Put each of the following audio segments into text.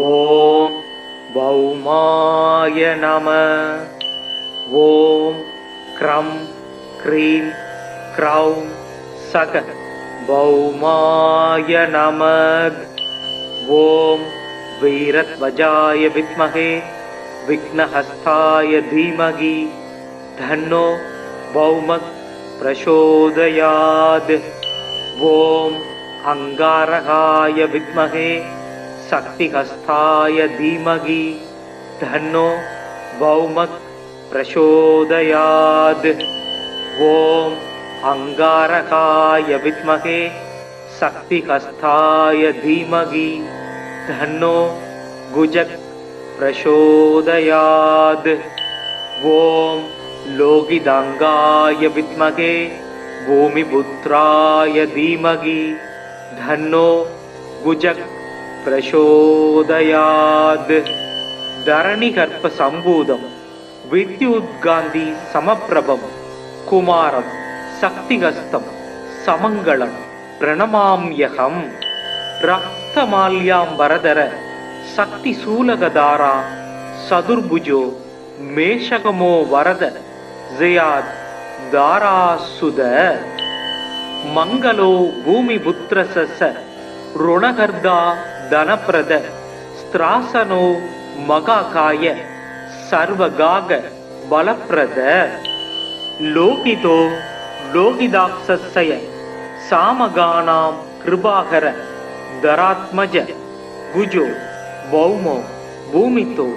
ஓம் பௌமாய நம. ஓம் க்ரம் க்ரீம் க்ரௌம் சக பௌமாய நமக். ஓம் வீரத்வஜாய வித்மஹே விக்னஹஸ்தாய தீமகி தன்னோ பௌமக் பிரசோதயாத். ஓம் அங்காரகாய வித்மஹே சக்திஹஸ்தாய தீமகி தன்னோ பௌமக் பிரசோதயாத். ஓம் அங்காரகாய வித்மஹே சக்திஹஸ்தாய தீமகி தன்னோ குஜக் பிரசோதயாத். ஓம் லோகிதாங்காய வித்மஹே பூமிபுத்ராய தீமகி தன்னோ குஜக் பிரசோதயாத். தரணிகர்ப்ப சம்பூதம் வித்யுத்காந்தி சமப்பிரபம் குமாரம் சக்திகஸ்தம் சமங்களம் பிரணமாம்யகம். ரக்தமால்யாம்பரதர சக்தி சூலகதாரா சதுர்புஜோ மேஷகமோ வரத ஜயாத் தாராசுத. மங்களோ பூமிபுத்ரச ருணகர்தா தனப்ரத ஸ்திராசனோ மகாகாய சர்வகாக பலப்ரத. லோகிதோ லோகிதாக்ஷய சாமகானாம் கிருபாகர தராத்மஜ குஜோ பௌமோ பூமிதோ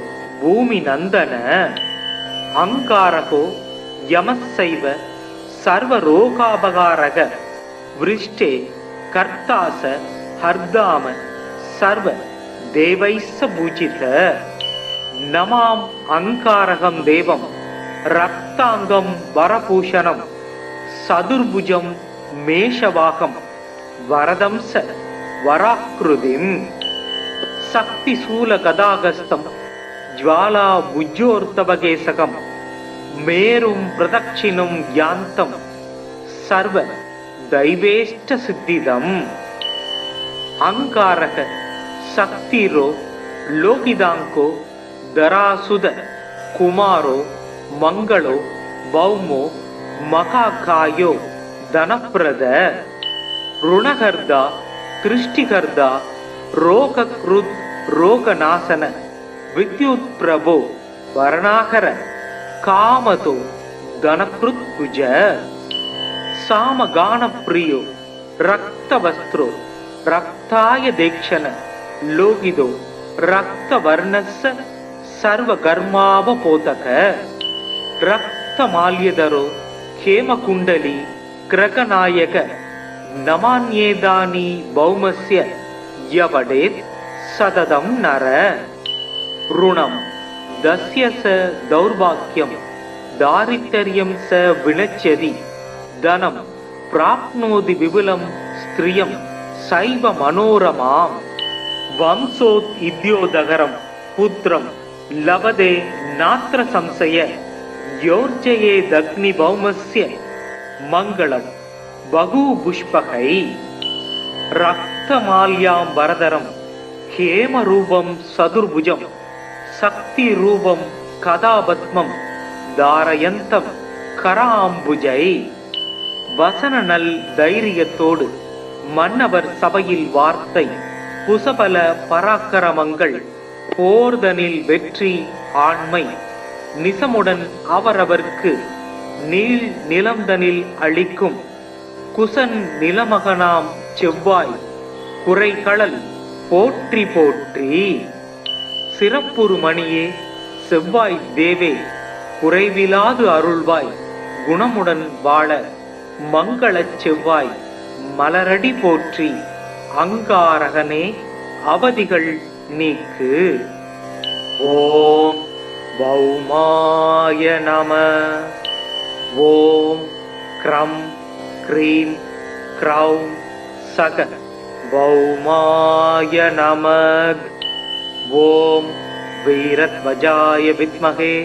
பூமிநந்தன. அங்காரகோ யமசைவ சர்வரோகாபகாரக விருஷ்டே கர்த்தாச ஹர்தாம சர்வ தேவைஸ்ஸ பூஜித. நமாம் அங்காரகம் தேவம் ரக்தாங்கம் வரபூஷணம் சதுர்புஜம் மேஷவாகம் வரதம்ச வராக்ருதிம். சக்தி சூல கதாகஸ்தம் ஜ்வாலா புஜ்ஜோர்த்தபகேசகம் மேரும் பிரதட்சிணும் யாந்தம் சர்வ தைவேஷ்ட சித்திதம். அங்காரக சக்திரோ லோகிதாங்கோ தராசுத குமாரோ மங்களோ பௌமோ மகாகாயோ தனப்ரத. ருணகர்தா திருஷ்டிகர்தா ரோகக்ருத் ரோகநாசன வித்யுத் பிரபோ வரணாகர காமதோ தனக்ருத் குஜ. சாமகான பிரியோ ரக்தவஸ்திரோ ரக்தாய தேக்ஷண லோகிதோ ரக்தவர்ணஸ்ஸ சர்வகர்மாவபோதக. ரக்தமால்யதரோ ஹேமகுண்டலி கிரகநாயக நமான்யேதானி பௌமஸ்ய யவடேத் சததம் நர. ருணம் தஸ்ய ச தௌர்பாக்யம் தாரித்தர்யம் ச வினச்சதி தனம் பிராப்னோதி விபுலம் ஸ்திரியம் சைவ மனோரமாம். வம்சோத் இத்யோதகரம் புத்திரம் லபதே நாத்ர சம்சய யோர்ஜயே தக்னி பௌமஸ்ய மங்களம் பகு புஷ்பகை. ரக்தமால்யாம் வரதரம் ஹேமரூபம் சதுர்புஜம் சக்தி ரூபம் கதாபத்மம் தாரயந்தம் கராம்புஜை. வசன நல் தைரியத்தோடு மன்னவர் சபையில் வார்த்தை குசபல பராக்கிரமங்கள் போர்தனில் வெற்றி ஆண்மை நிசமுடன் அவரவர்க்கு நீள் நிலம்தனில் அளிக்கும் குசன் நிலமகனாம் செவ்வாய் குறைகளல் போற்றி போற்றி. சிறப்புறு மணியே செவ்வாய் தேவே குறைவிலாது அருள்வாய் குணமுடன் வாழ மங்களச் செவ்வாய் மலரடி போற்றி. அங்காரகனே அவதிகள் நீக்கு. ஓம் பௌமாய நம. ஓம் க்ரம் க்ரீம் க்ரௌம் சக பௌமாய நமக். ஓம் வீரத்வஜாய வித்மஹே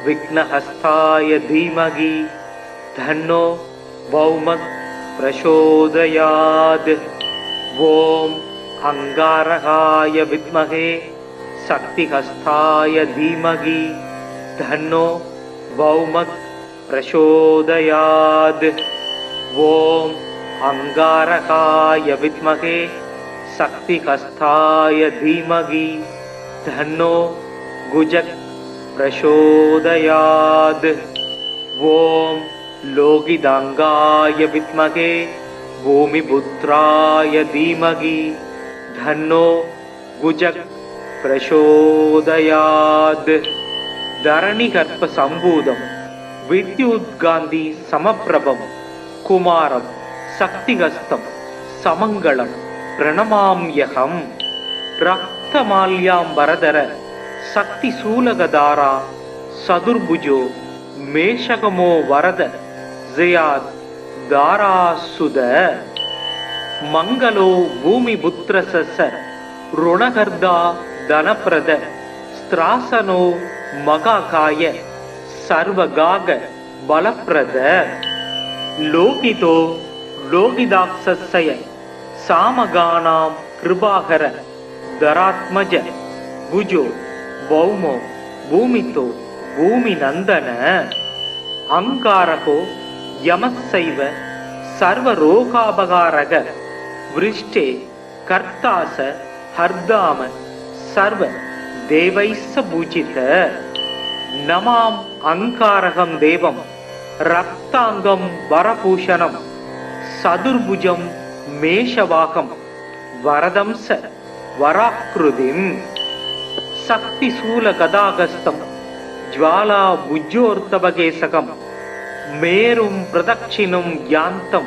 விக்னஹஸ்தாய தீமகி தன்னோ பௌமக் பிரசோதயாத். ஓம் அங்காரகாய வித்மஹே शक्तिहस्ताय धीमहि तन्नो भौमः प्रचोदयात्। ॐ अंगारकाय विद्महे शक्तिहस्ताय धीमहि तन्नो गुजः प्रचोदयात्। ॐ लोहितांगाय विद्महे भूमिपुत्राय धीमहि तन्नो गुजः प्रचोदयात्। धरणिगर्भ संभूतं विद्युद्गान्धी समप्रभं कुमारं शक्तिहस्तं समङ्गलं प्रणमाम्यहम्। रक्तमाल्याम्बरधर शक्तिशूलगधारा सदुर्भुजो मेषगमो वरद जयात् दारासुद। मंगलो भूमिपुत्रस्य ऋणकर्ता धनप्रद स्त्रासनो मगाकाय सर्वगाग बलप्रद। लोकितो लोकिदाक्षस्य सामगानां कृपाकर धरात्मज भुजो भौमो भूमितो भूमिनन्दन। अंगारको यमस्सैव सर्वरोगापकारक वृष्टे कर्तास हर्दाम सर्व देवैस्स पूजित। नमाम अंकारकं देवं रक्तांगं वरभूषणं सदुर्भुजं मेषवाहं वरदं स वराकृतिम्। शक्तिशूलगदागस्तं ज्वाला भुजोर्तवकेशकं मेरुं प्रदक्षिणं यान्तं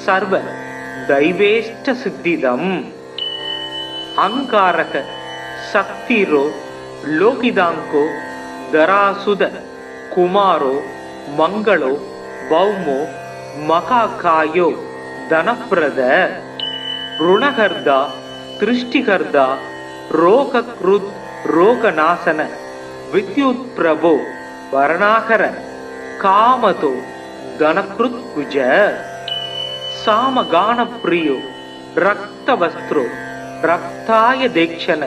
सर्व दैवेष्ट सिद्धिदम्। अंकारक शक्तिरो लोकिदांको धरासुद कुमारो मंगलो भौमो महाकायो धनप्रद। ऋणकर्ता दृष्टिकर्ता रोगकृत् रोगनाशन विद्युत् प्रभो वर्णाकर कामतो धनकृत्कुज। सामगान प्रियो रक्तवस्त्रो रक्ताय देक्षण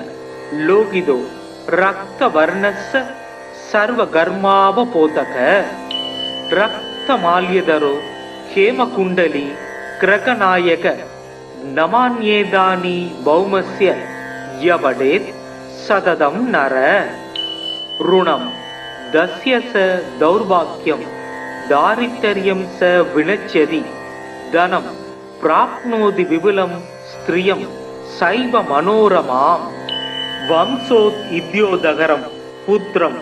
लोकिदो रक्तवर्णस्य सर्वगर्मावपोतक। रक्तमाल्यधरो हेमकुण्डली क्रकनायक नमान्येदानी भौमस्य यवडेत् सततं नर। ऋणं दस्य स दौर्भाग्यं दारिद्र्यं स विनश्यति धनं प्राप्नोति विपुलं स्त्रियं सैव मनोरमाम्। वंशोत् इद्योदगरं पुत्रं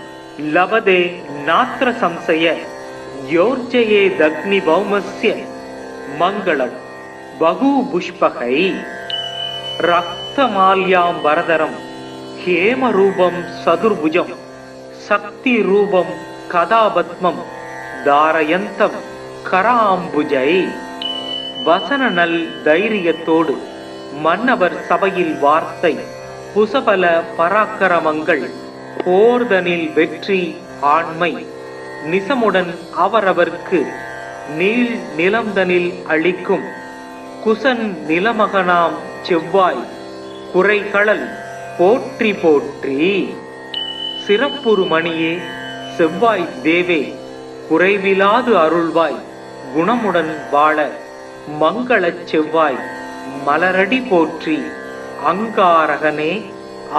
लभते नात्र संशय योर्जयेदग्निभौमस्य मङ्गलं बहुपुष्पकै। रक्तमाल्याम्बरधरं हेमरूपं सदुर्भुजं शक्तिरूपं कदापद्मं धारयन्तं कराम्बुजै। வசனநல் தைரியத்தோடு மன்னவர் சபையில் வார்த்தை புசபல பராக்கிரமங்கள் போர்தனில் வெற்றி ஆண்மை நிசமுடன் அவரவர்க்கு நீள் நிலம்தனில் அளிக்கும் குசன் நிலமகனாம் செவ்வாய் குறைகளல் போற்றி போற்றி। சிறப்புறு மணியே செவ்வாய் தேவே குறைவிலாது அருள்வாய் குணமுடன் வாழ மங்களச் செவ்வாய் மலரடி போற்றி। அங்காரகனே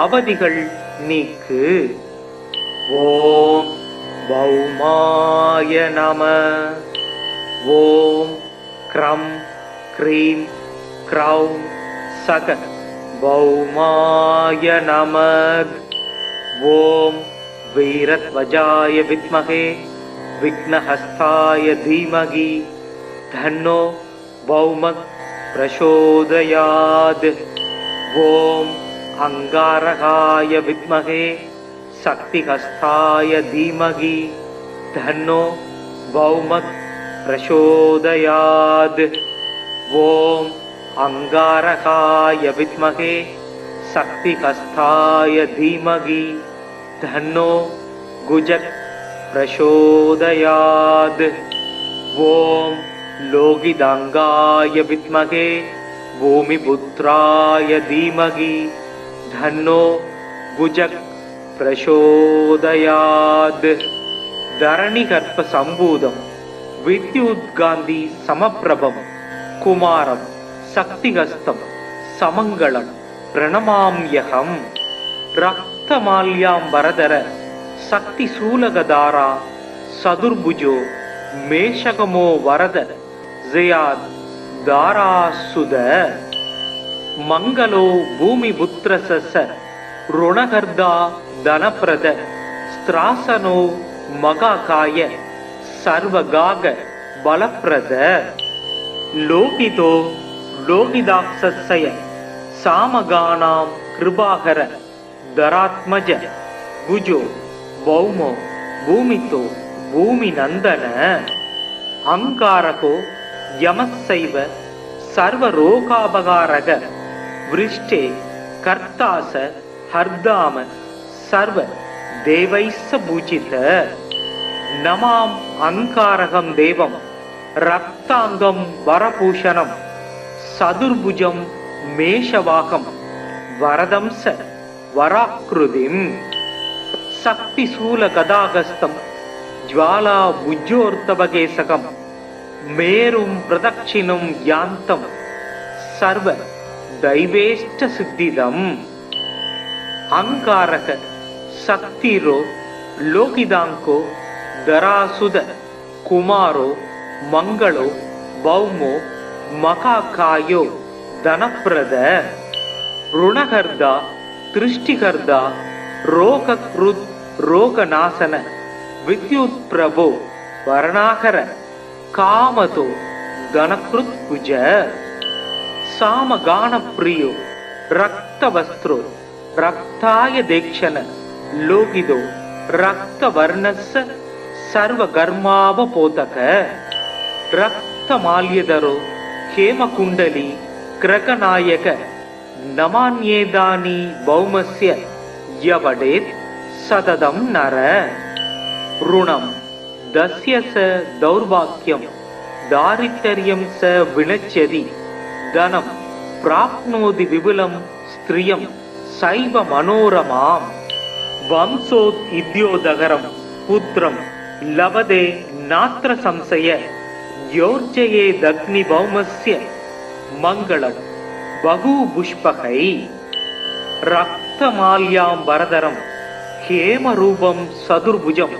அவதிகள் நீக்கு। ஓம் பௌமாய நம। ஓம் க்ரம் க்ரீம் க்ரௌம் சக பௌமாய நம। ஓம் வீரத்வஜாய வித்மஹே விக்னஹஸ்தாய தீமஹி தன்னோ भौमः प्रचोदयात्। ओम अंगारकाय विद्महे शक्तिहस्ताय धीमहि तन्नो भौमः प्रचोदयात्। ओम अंगारकाय विद्महे शक्तिहस्ताय धीमहि तन्नो गुजः प्रचोदयात्। ओम लोहितांगाय विद्महे भूमिपुत्राय धीमहि तन्नो குஜக் பிரசோதயாத். தரணிகர்ப்ப சம்பூதம் வித்யுத்காந்தி சமப்பிரபம் குமாரம் சக்திகஸ்தம் சமங்களம் பிரணமாம்யகம். ரக்தமால்யாம்பரதர சக்தி சூலகதாரா சதுர்புஜோ மேஷகமோ வரத ஜயாத் தாராசுத. மங்களோ பூமிபுத்ரச ருணகர்தா தனப்பிரத ஸ்திராசனோ மகாகாய சர்வகாக பலப்பிரத. லோகிதோ லோகிதாக்ஷய சாமகானாம் கிருபாகர தராத்மஜ குஜோ பௌமோ பூமிதோ பூமி நந்தன. அங்காரகோ யமசைவ சர்வரோகாபகாரக விருஷ்டே கர்த்தாச ஹர்தாம சர்வ தேவைஸ்ஸ பூஜித. நமாம் அங்காரகம் தேவம் ரக்தாங்கம் வரபூஷணம் சதுர்புஜம் மேஷவாகம் வரதம்ச வராக்ருதிம். சக்தி சூல கதாகஸ்தம் ஜ்வாலா புஜ்ஜோர்த்தபகேசகம் மேரும் பிரதட்சிணும் யாந்தம் சர்வ தைவேஷ்ட சித்திதம். அங்காரக சக்திரோ லோகிதாங்கோ தராசுத குமாரோ மங்களோ பௌமோ மகாகாயோ தனப்பிரத. ருணகர்தா திருஷ்டிகர்தா ரோகக்ருத் ரோகநாசன வித்யுத் பிரபோ வரணாகர காமதோ தனக்ருத் குஜ. சாமகானப்பிரியோ ரக்தவஸ்திரோ ரக்தாய தேக்ஷண லோகிதோ ரக்தவர்ணஸ்ஸ சர்வகர்மாவபோதக. ரக்தமால்யதரோ ஹேமகுண்டலி கிரகநாயக நமான்யேதானி பௌமஸ்ய யவடேத் சததம் நர. ருணம் தஸ்ய ச தௌர்பாக்யம் தாரித்தர்யம் ச வினச்யதி தனம் பிராப்னோதி விபுலம் ஸ்திரியம் சைவ மனோரமாம். வம்சோத் இத்யோதகரம் புத்திரம் லபதே நாத்ர சம்சய யோர்ஜயே தக்னி பௌமஸ்ய மங்களம் பகூபுஷ்பகை. ரக்தமால்யாம் வரதரம் ஹேமரூபம் சதுர்புஜம்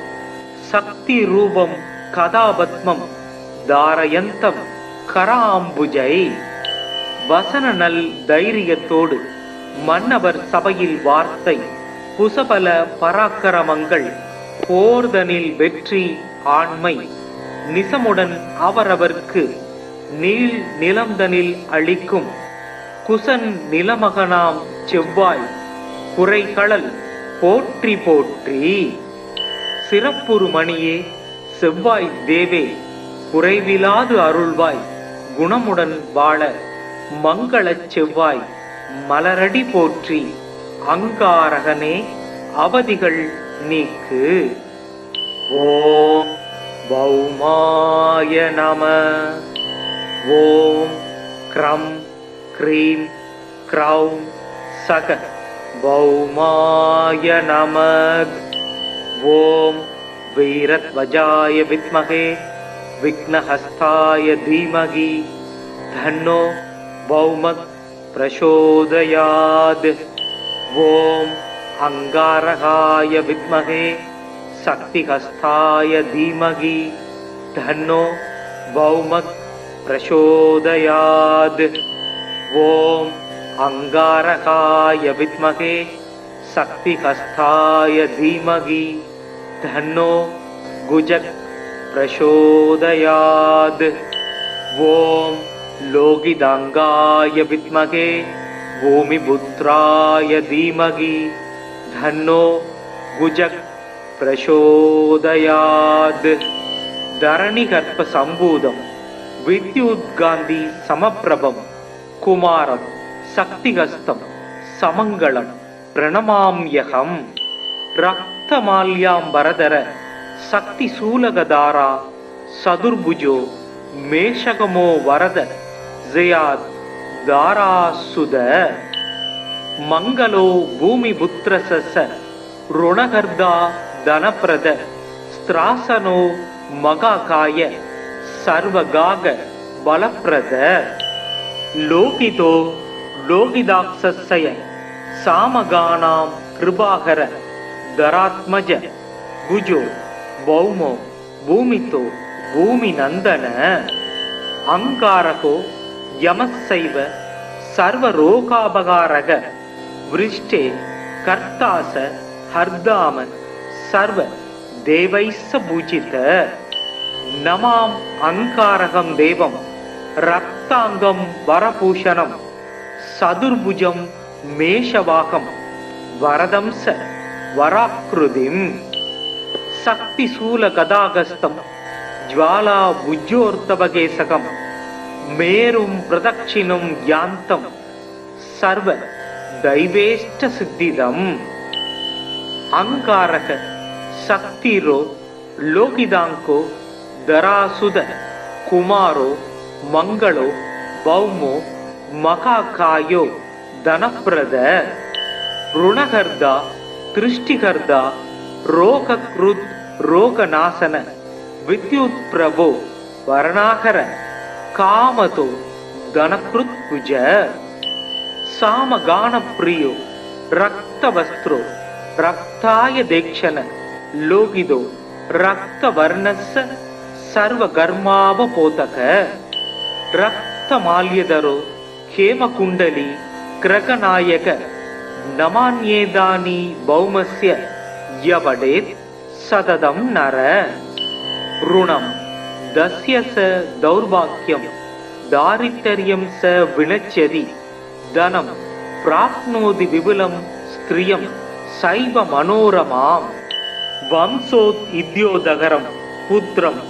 சக்தி ரூபம் கதாபத்மம் தாரயந்தம் கராம்புஜை. வசன நல் தைரியத்தோடு மன்னவர் சபையில் வார்த்தை புசபல பராக்கிரமங்கள் போர்தனில் வெற்றி ஆண்மை நிசமுடன் அவரவர்க்கு நீள் நிலம்தனில் அளிக்கும் குசன் நிலமகனாம் செவ்வாய் குறைகளல் போற்றி போற்றி. சிறப்புறு மணியே செவ்வாய் தேவே குறைவிலாது அருள்வாய் குணமுடன் வாழ மங்களச் செவ்வாய் மலரடி போற்றி. அங்காரகனே அவதிகள் நீக்கு. ஓம் பௌமாய நம. ஓம் க்ரம் க்ரீம் க்ரௌம் சக பௌமாய நம. ஓம் வீரத்வஜாய வித்மகே விக்னஹஸ்தாய தீமகி தன்னோ பௌமக் பிரசோதயாத். ஓம் அங்காரகாய வித்மகே சக்திஹஸ்தாய தீமகி தன்னோ பௌமக் பிரசோதயாத். ஓம் அங்காரகாய வித்மகே சக்திஹஸ்தாய தீமகி தன்னோ குஜக் பிரசோதயாத். ஓம் லோகிதாங்காய வித்மகே பூமிபுத்ராய தீமகி தன்னோ குஜக் பிரசோதயாத். தரணிகர்ப்ப சம்பூதம் வித்யுத்காந்தி சமப்பிரபம் குமாரம் சக்திகஸ்தம் சமங்களம் பிரணமாம்யகம். ரக்தமால்யாம்பரதர சக்தி சூலகதாரா சதுர்புஜோ மேஷகமோ வரத ஜயாத் தாராசுத. ಮಂಗಲೋ ಭೂಮಿಪುತ್ರಸ ಋಣಗರ್ಧ ಧನಪ್ರದ ಸ್ತ್ರಾಸನೋ ಮಗಾಕಾಯ ಸರ್ವಗಾಗ ಬಲಪ್ರದ ಲೋಕಿತೋ ಲೋಕಿದಾಕ್ಷಸ್ಯ ಸಾಮಗಾನಾಂ ಕೃಪಾಕರ ಧರಾತ್ಮಜ ಭುಜೋ ಭೌಮೋ ಭೂಮಿತೋ ಭೂಮಿನಂದನ ಅಂಗಾರಕೋ ಯಮಸ್ಸೈವ ಸರ್ವರೋಗಾಪಗಾರಕ ವೃಷ್ಟೇ ಕರ್ತಾಸ ಹರ್ದಾಮ ಸರ್ವ ದೇವೈಸ್ಸ பூஜித நமாம் அங்காரகம் தேவம் ரக்தாங்கம் வரபூஷணம் சதுர்புஜம் மேஷவாகம் வரதம்ச வராக்ருதிம் சக்தி சூல கதாகஸ்தம் ஜ்வாலா புஜ்யோர்த்தபகேசகம் மேரும் பிரதட்சிணம் யாந்தம் சர்வ தைவேஷ்ட சித்திதம் அங்காரக சக்திரோ லோகிதாங்கோ தராசுத குமாரோ மங்களோ பௌமோ மகாகாயோ தனப்பிரத ருணகர்தா திருஷ்டிகர்தா ரோகக்ருத் ரோகநாசன வித்யுத் பிரபோ வரணாகர காமதோ தனக்ருத் புஜ சாமகான பிரியோ ரக்தவஸ்திரோ ரக்தாய தேக்ஷன லோகிதோ ரக்தவர்ணஸ்ஸ சர்வகர்மாவபோதக ரக்தமால்யதரோ ஹேமகுண்டலி கிரகநாயக நமான்யேதானி பௌமஸ்ய யவடேத் சததம் நர ருணம் தஸ்ய ச தௌர்பாக்யம் தாரித்தர்யம் ச வினச்சதி தனம் பிராப்னோதி விபுலம் ஸ்திரியம் சைவ மனோரமாம் வம்சோத் இத்யோதகரம் புத்திரம்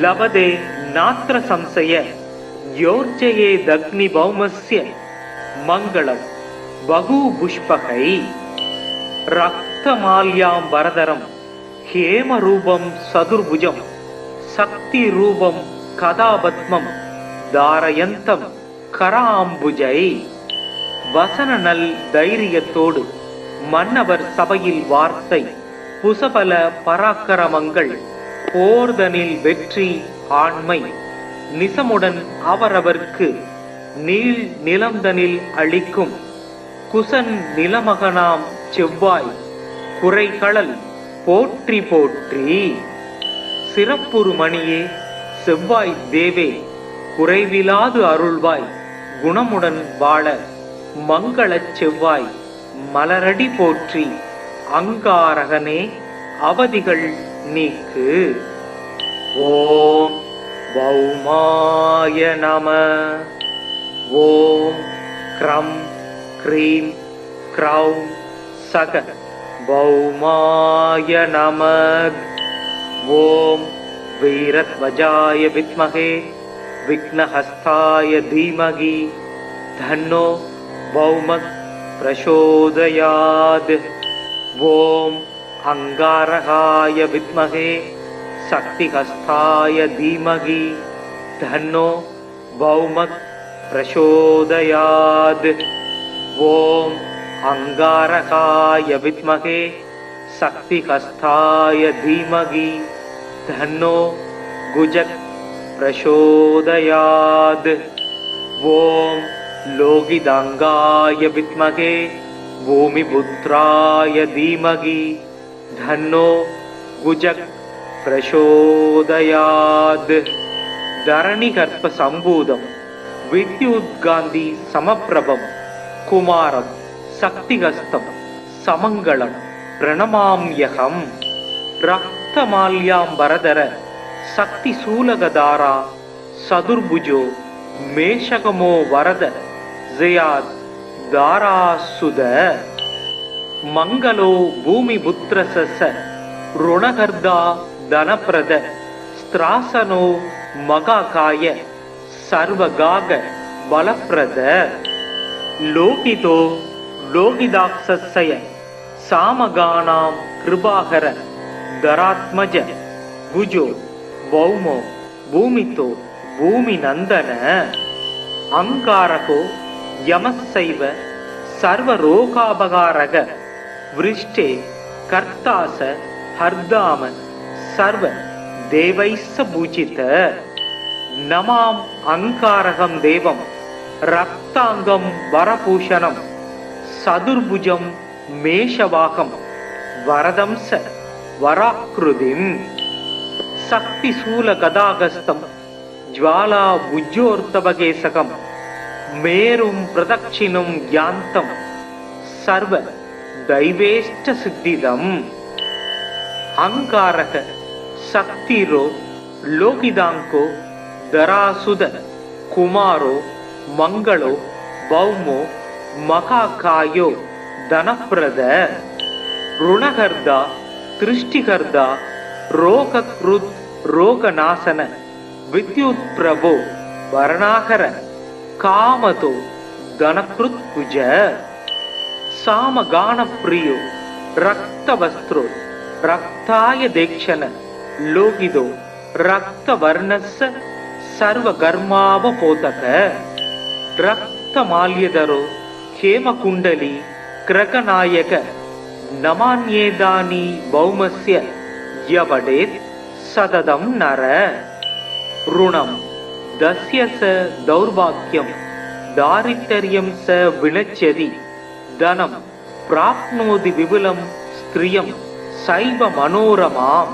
லபதே நாத்ர சம்சய யோர்ஜயே தக்னி பௌமஸ்ய மங்களம் பகு புஷ்பகை ரக்தமால்யாம் வரதரம் ஹேமரூபம் சதுர்புஜம் சக்தி ரூபம் கதாபத்மம் தாரயந்தம் கராம்புஜை வசன நல் தைரியத்தோடு மன்னவர் சபையில் வார்த்தை புசபல பராக்கிரமங்கள் போர்தனில் வெற்றி ஆண்மை நிசமுடன் அவரவர்க்கு நீள் நிலம்தனில் அளிக்கும் குசன் நிலமகனாம் செவ்வாய் குறைகளல் போற்றி போற்றி சிறப்புறு மணியே செவ்வாய் தேவே குறைவிலாது அருள்வாய் குணமுடன் வாழ மங்களச் செவ்வாய் மலரடி போற்றி அங்காரகனே அவதிகள் நீக்கு. ஓம் பௌமாய நம. ஓம் க்ரம் க்ரீம் க்ரௌம் சக பௌமாய நம. ஓம் வீரத்வஜாய வித்மஹே விக்னஹஸ்தாய தீமகி தன்னோ பௌமக் பிரசோதயாத். ஓம் அங்காரகாய வித்மஹே சக்திஹஸ்தாய தீமகி தன்னோ பௌமக் பிரசோதயாத். ஓம் அங்காரகாய வித்மஹே சக்திஹஸ்தாய தீமகி தன்னோ குஜக் பிரசோதயாத். ஓம் லோகிதாங்காய வித்மஹே பூமிபுத்ராய தீமகி தன்னோ குஜக் பிரசோதயாத். தரணிகர்ப்ப சம்பூதம் வித்யுத்காந்தி சமப்பிரபம் குமாரம் சக்திகஸ்தம் சமங்களம் பிரணமாம்யகம். ரக்தமால்யாம்பரதர சக்தி சூலகதாரா சதுர்புஜோ மேஷகமோ வரத ஜயாத் தாராசுத. மங்களோ பூமிபுத்ரச ருணகர்தா தனப்பிரத ஸ்திராசனோ மகாகாய சர்வகாக பலப்பிரத. லோகிதோ லோகிதாக்ஷஸ்ய சாமகானாம் கிருபாகர தராத்மஜ புஜோ பௌமோ பூமிதோ பூமிநந்தன. அங்காரகோ யமஸ்சைவ सर्वरोगापकारक वृष्टे कर्तास हर्दाम सर्व देवैस्स पूजित नमाम अंकारकं देवं रक्तांगं वरभूषणं सदुर्भुजं मेषवाहं वरदं स वराकृतिं शक्तिशूलगदागस्तं ज्वाला भुजोर्तवकेशकं मेरुं प्रदक्षिणं यान्तं सर्व दैवेष्टसिद्धिदम् अंकारक शक्तिरो लोकिदांको दरासुद कुमारो मंगलो भौमो महाकायो धनप्रद ऋणकर्ता दृष्टिकर्ता रोगकृत रोगनाशन विद्युत प्रभो वर्णाकर कामतो धनकृत कुज सामगान प्रियो रक्तवस्त्रो रक्ताय देक्षण लोकिदो रक्तवर्णस्य सर्वकर्मावपोतक रक्तमाल्यधरो हेमकुण्डली क्रकनायक नमान्येदानि भौमस्य यवडेत् सततं नर ऋणं दस्य स दौर्भाग्यं दारिद्र्यं स विनश्यति धनं प्राप्नोति विपुलं स्त्रियं सैव मनोरमां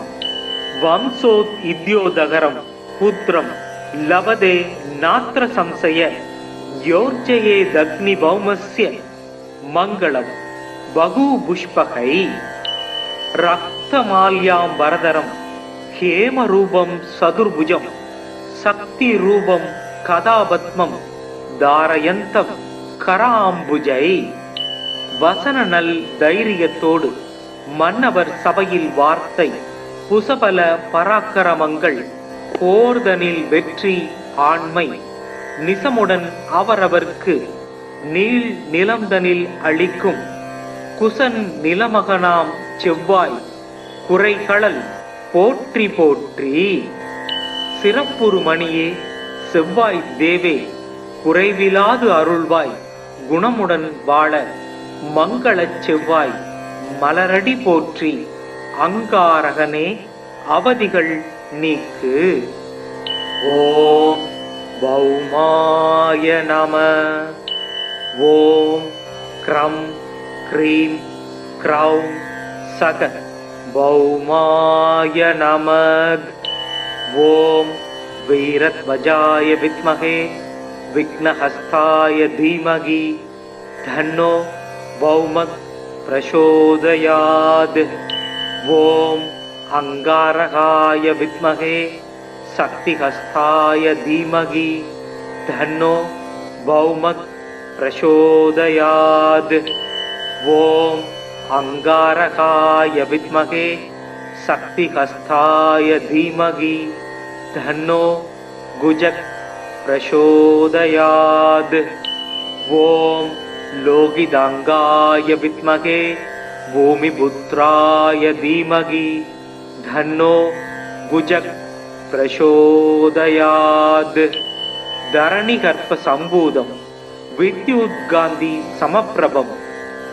वंशोत् इद्योदगरं पुत्रं लभते नात्र संशय योर्जयेदग्निभौमस्य मङ्गलं बहुपुष्पकै रक्तमाल्यां वरदरं हेमरूपं सदुर्भुजं शक्तिरूपं कदापद्मं धारयन्तं कराम्बुजै வசன நல் தைரியத்தோடு மன்னவர் சபையில் வார்த்தை புசபல பராக்கிரமங்கள் போர்தனில் வெற்றி ஆண்மை நிசமுடன் அவரவர்க்கு நீள் நிலம்தனில் அளிக்கும் குசன் நிலமகனாம் செவ்வாய் குறைகளல் போற்றி போற்றி சிறப்புறு மணியே செவ்வாய் தேவே குறைவிலாது அருள்வாய் குணமுடன் வாழ மங்களச் செவ்வாய் மலரடி போற்றி அங்காரகனே அவதிகள் நீக்கு ஓம் பௌமாய நம ஓம் க்ரம் க்ரீம் க்ரௌம் சக பௌமாய நமக் ஓம் வீரத்வஜாய வித்மஹே விக்னஹஸ்தாய தீமகி தன்னோ भौमत् प्रचोदयात् ओम अंगारकाय विद्महे शक्तिहस्ताय धीमहि तन्नो भौमत् प्रचोदयात् ओम अंगारकाय विद्महे शक्तिहस्ताय धीमहि तन्नो गुजक प्रचोदयात् ओम लोकिदांगाय विद्महे भूमिपुत्राय धीमहि धन्नो गुजक प्रचोदयात् धरणिगर्भ संभूतं विद्युद्गान्धि समप्रभं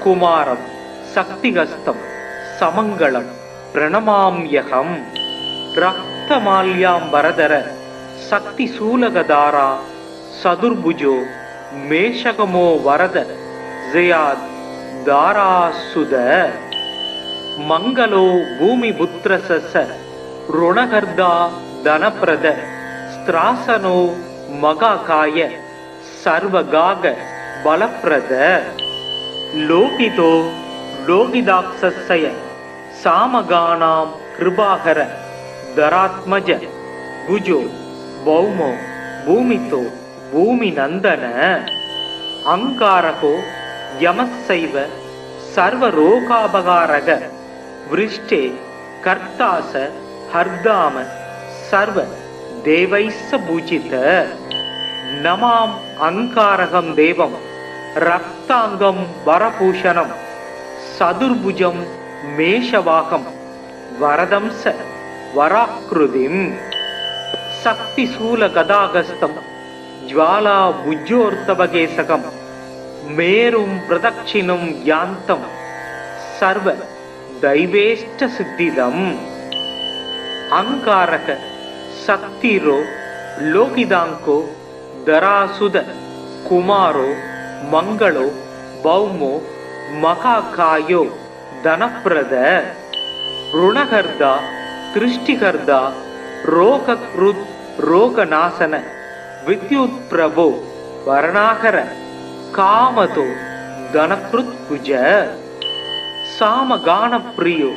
कुमारं शक्तिहस्तं समङ्गलं प्रणमाम्यहं रक्तमाल्याम्बरधर शक्तिशूलगधारा सदुर्भुजो मेषकमो वरद जयाद दारासुद मंगलो भूमिपुत्रस्य ऋणकर्ता धनप्रद स्त्रासनो मगाकाय सर्वगाग बलप्रद लोकितो लोकिदाक्षस्य सामगानां कृपाकर धरात्मज भुजो भौमो भूमितो भूमि नंदन अंकारको यमस्सैव सर्वरोगापकारक वृष्टे कर्तास हर्दाम सर्व देवैस्स पूजित नमाम अंकारकं देवं रक्तांगं वरभूषणं सदुर्भुजं मेषवाहं वरदं स वराकृतिं शक्तिशूलगदागस्तं ज्वाला भुजोर्तवकेशकं மேரும் பிரதட்சிணம் யாந்தம் சர்வ தைவேஷ்ட சித்திதம். அங்காரக சக்திரோ லோகிதாங்கோ தராசுத குமாரோ மங்களோ பௌமோ மகாகாயோ தனப்பிரத ருணகர்தா திருஷ்டிகர்தா ரோகக்ருத் ரோகநாசன வித்யுத் பிரபோ வரணாகர காமதோ தனக்ருத் புஜ சாமகான பிரியோ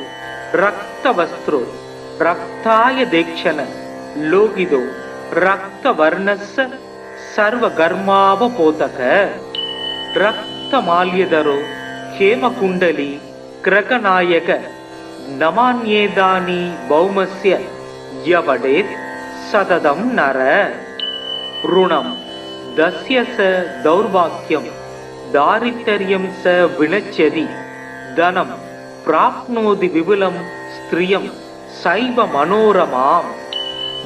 ரக்தவஸ்திரோ ரக்தாய தேக்ஷண லோகிதோ ரக்தவர்ணஸ்ஸ சர்வகர்மாவபோதக ரக்தமால்யதரோ ஹேமகுண்டலி கிரகநாயக நமான்யேதானி பௌமஸ்ய யவடேத் சததம் நர ருணம் தஸ்ய ச தௌர்பாக்யம் தாரித்தர்யம் ச வினச்சதி தனம் பிராப்னோதி விபுலம் ஸ்திரியம் சைவ மனோரமாம்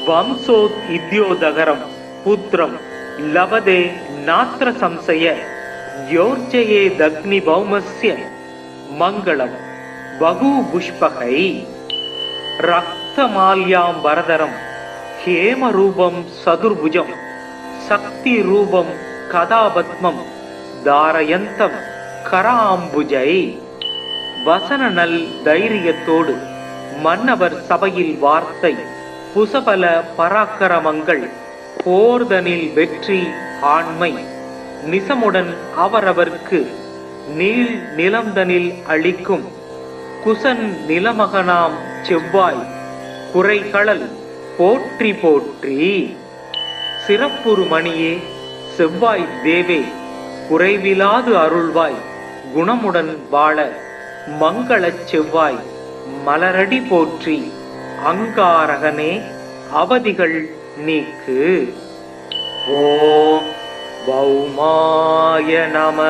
வம்சோத் இத்யோதகரம் புத்திரம் லபதே நாத்ர சம்சய யோர்ஜயே தக்னி பௌமஸ்ய மங்களம் பகு புஷ்பகை ரக்தமால்யாம் வரதரம் ஹேமரூபம் சதுர்புஜம் சக்தி ரூபம் கதாபத்மம் தாரயந்தம் கராம்புஜை. வசன நல் தைரியத்தோடு மன்னவர் சபையில் வார்த்தை புசபல பராக்கிரமங்கள் போர்தனில் வெற்றி ஆண்மை நிசமுடன் அவரவர்க்கு நீள் நிலம்தனில் அளிக்கும் குசன் நிலமகனாம் செவ்வாய் குறைகளல் போற்றி போற்றி. சிறப்புறு மணியே செவ்வாய் தேவே குறைவிலாது அருள்வாய் குணமுடன் வாழ மங்களச் செவ்வாய் மலரடி போற்றி. அங்காரகனே அவதிகள் நீக்கு. ஓம் பௌமாய நம.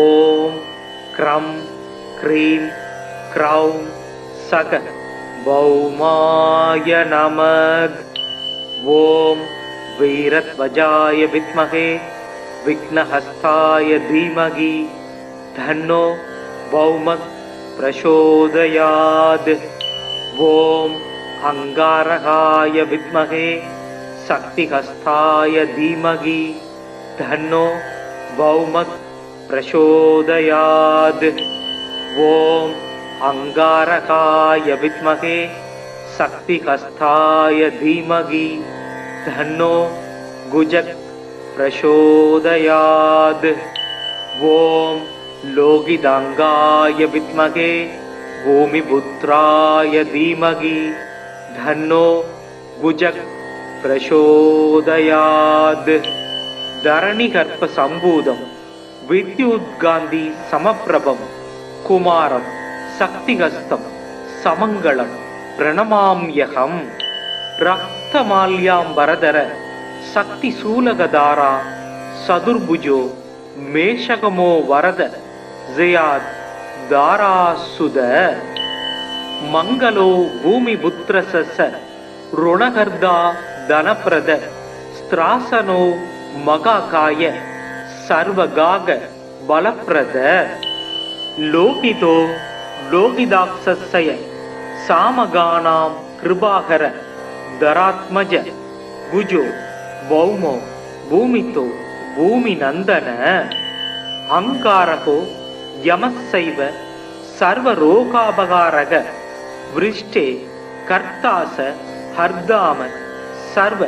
ஓம் க்ரம் க்ரீம் க்ரௌம் சக பௌமாய நமக். ஓம் வீரத்வஜாய வித்மகே விக்னஹஸ்தாய தீமகி தன்னோ பௌமக் பிரசோதயாத். ஓம் அங்காரகாய வித்மகே சக்திஹஸ்தாய தீமகி தன்னோ பௌமக் பிரசோதயாத். ஓம் அங்காரகாய வித்மகே சக்திஹஸ்தாய தீமகி தன்னோ குஜக் பிரசோதயாத். ஓம் லோகிதாங்காய வித்மகே பூமிபுத்ராய தீமகி தன்னோ குஜக் பிரசோதயாத். தரணிகர்ப்ப சம்பூதம் வித்யுத்காந்தி சமப்பிரபம் குமாரம் சக்திகஸ்தம் சமங்களம் பிரணமாம்யகம். ரக்தமால்யாம் வரதர சக்தி சூலகதாரா சதுர்புஜோ மேஷகமோ வரத ஜயாத் தாராசுத. மங்களோ பூமிபுத்ரச ருணகர்தா தனப்பிரத ஸ்திராசனோ மகாகாய சர்வகாக பலப்பிரத. லோகிதோ லோகிதாக்ஷய சாமகானாம் கிருபாகர தராத்மஜ குஜோ பௌமோ பூமிதோ பூமி நந்தன. அங்காரகோ யமசைவ சர்வரோகாபகாரக விருஷ்டே கர்த்தாச ஹர்தாம சர்வ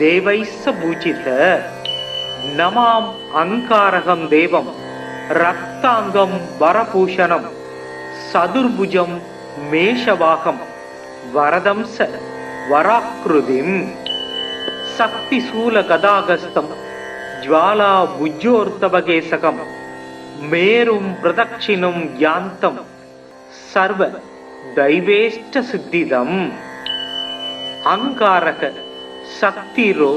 தேவைஸ்ஸ பூஜித. நமாம் அங்காரகம் தேவம் ரக்தாங்கம் வரபூஷணம் சதுர்புஜம் மேஷவாகம் வரதம்ச வராக்ருதிம். சக்தி சூல கதாகஸ்தம் ஜ்வாலா புஜ்ஜோர்த்தபகேசகம் மேரும் பிரதட்சிணம் யாந்தம் சர்வ தைவேஷ்ட சித்திதம். அங்காரக சக்திரோ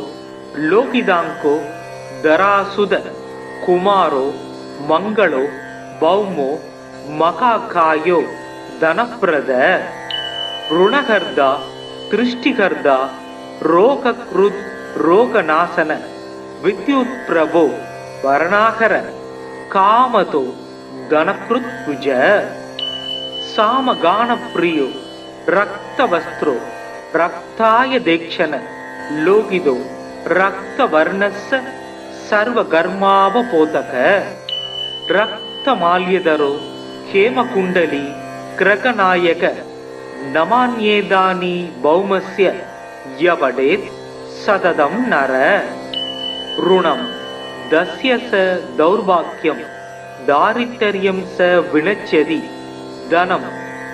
லோகிதாங்கோ தராசுத குமாரோ மங்களோ பௌமோ மகாகாயோ தனப்பிரத ருணகர்தா திருஷ்டிகர்தா ரோகக்ருத் ரோகநாசன வித்யுத் பிரபோ वर्णाकर कामतो धनकृत्कुज सामगानप्रियो रक्तवस्त्रो रक्ताय देक्षण लोकितो रक्तवर्णस्य सर्वकर्मावपोतक रक्तमाल्यधरो हेमकुण्डली क्रकनायक नमान्येदानी भौमस्य यवडेत् सततं नर ऋणं दस्य स दौर्भाग्यं दारिद्र्यं स विनश्यति धनं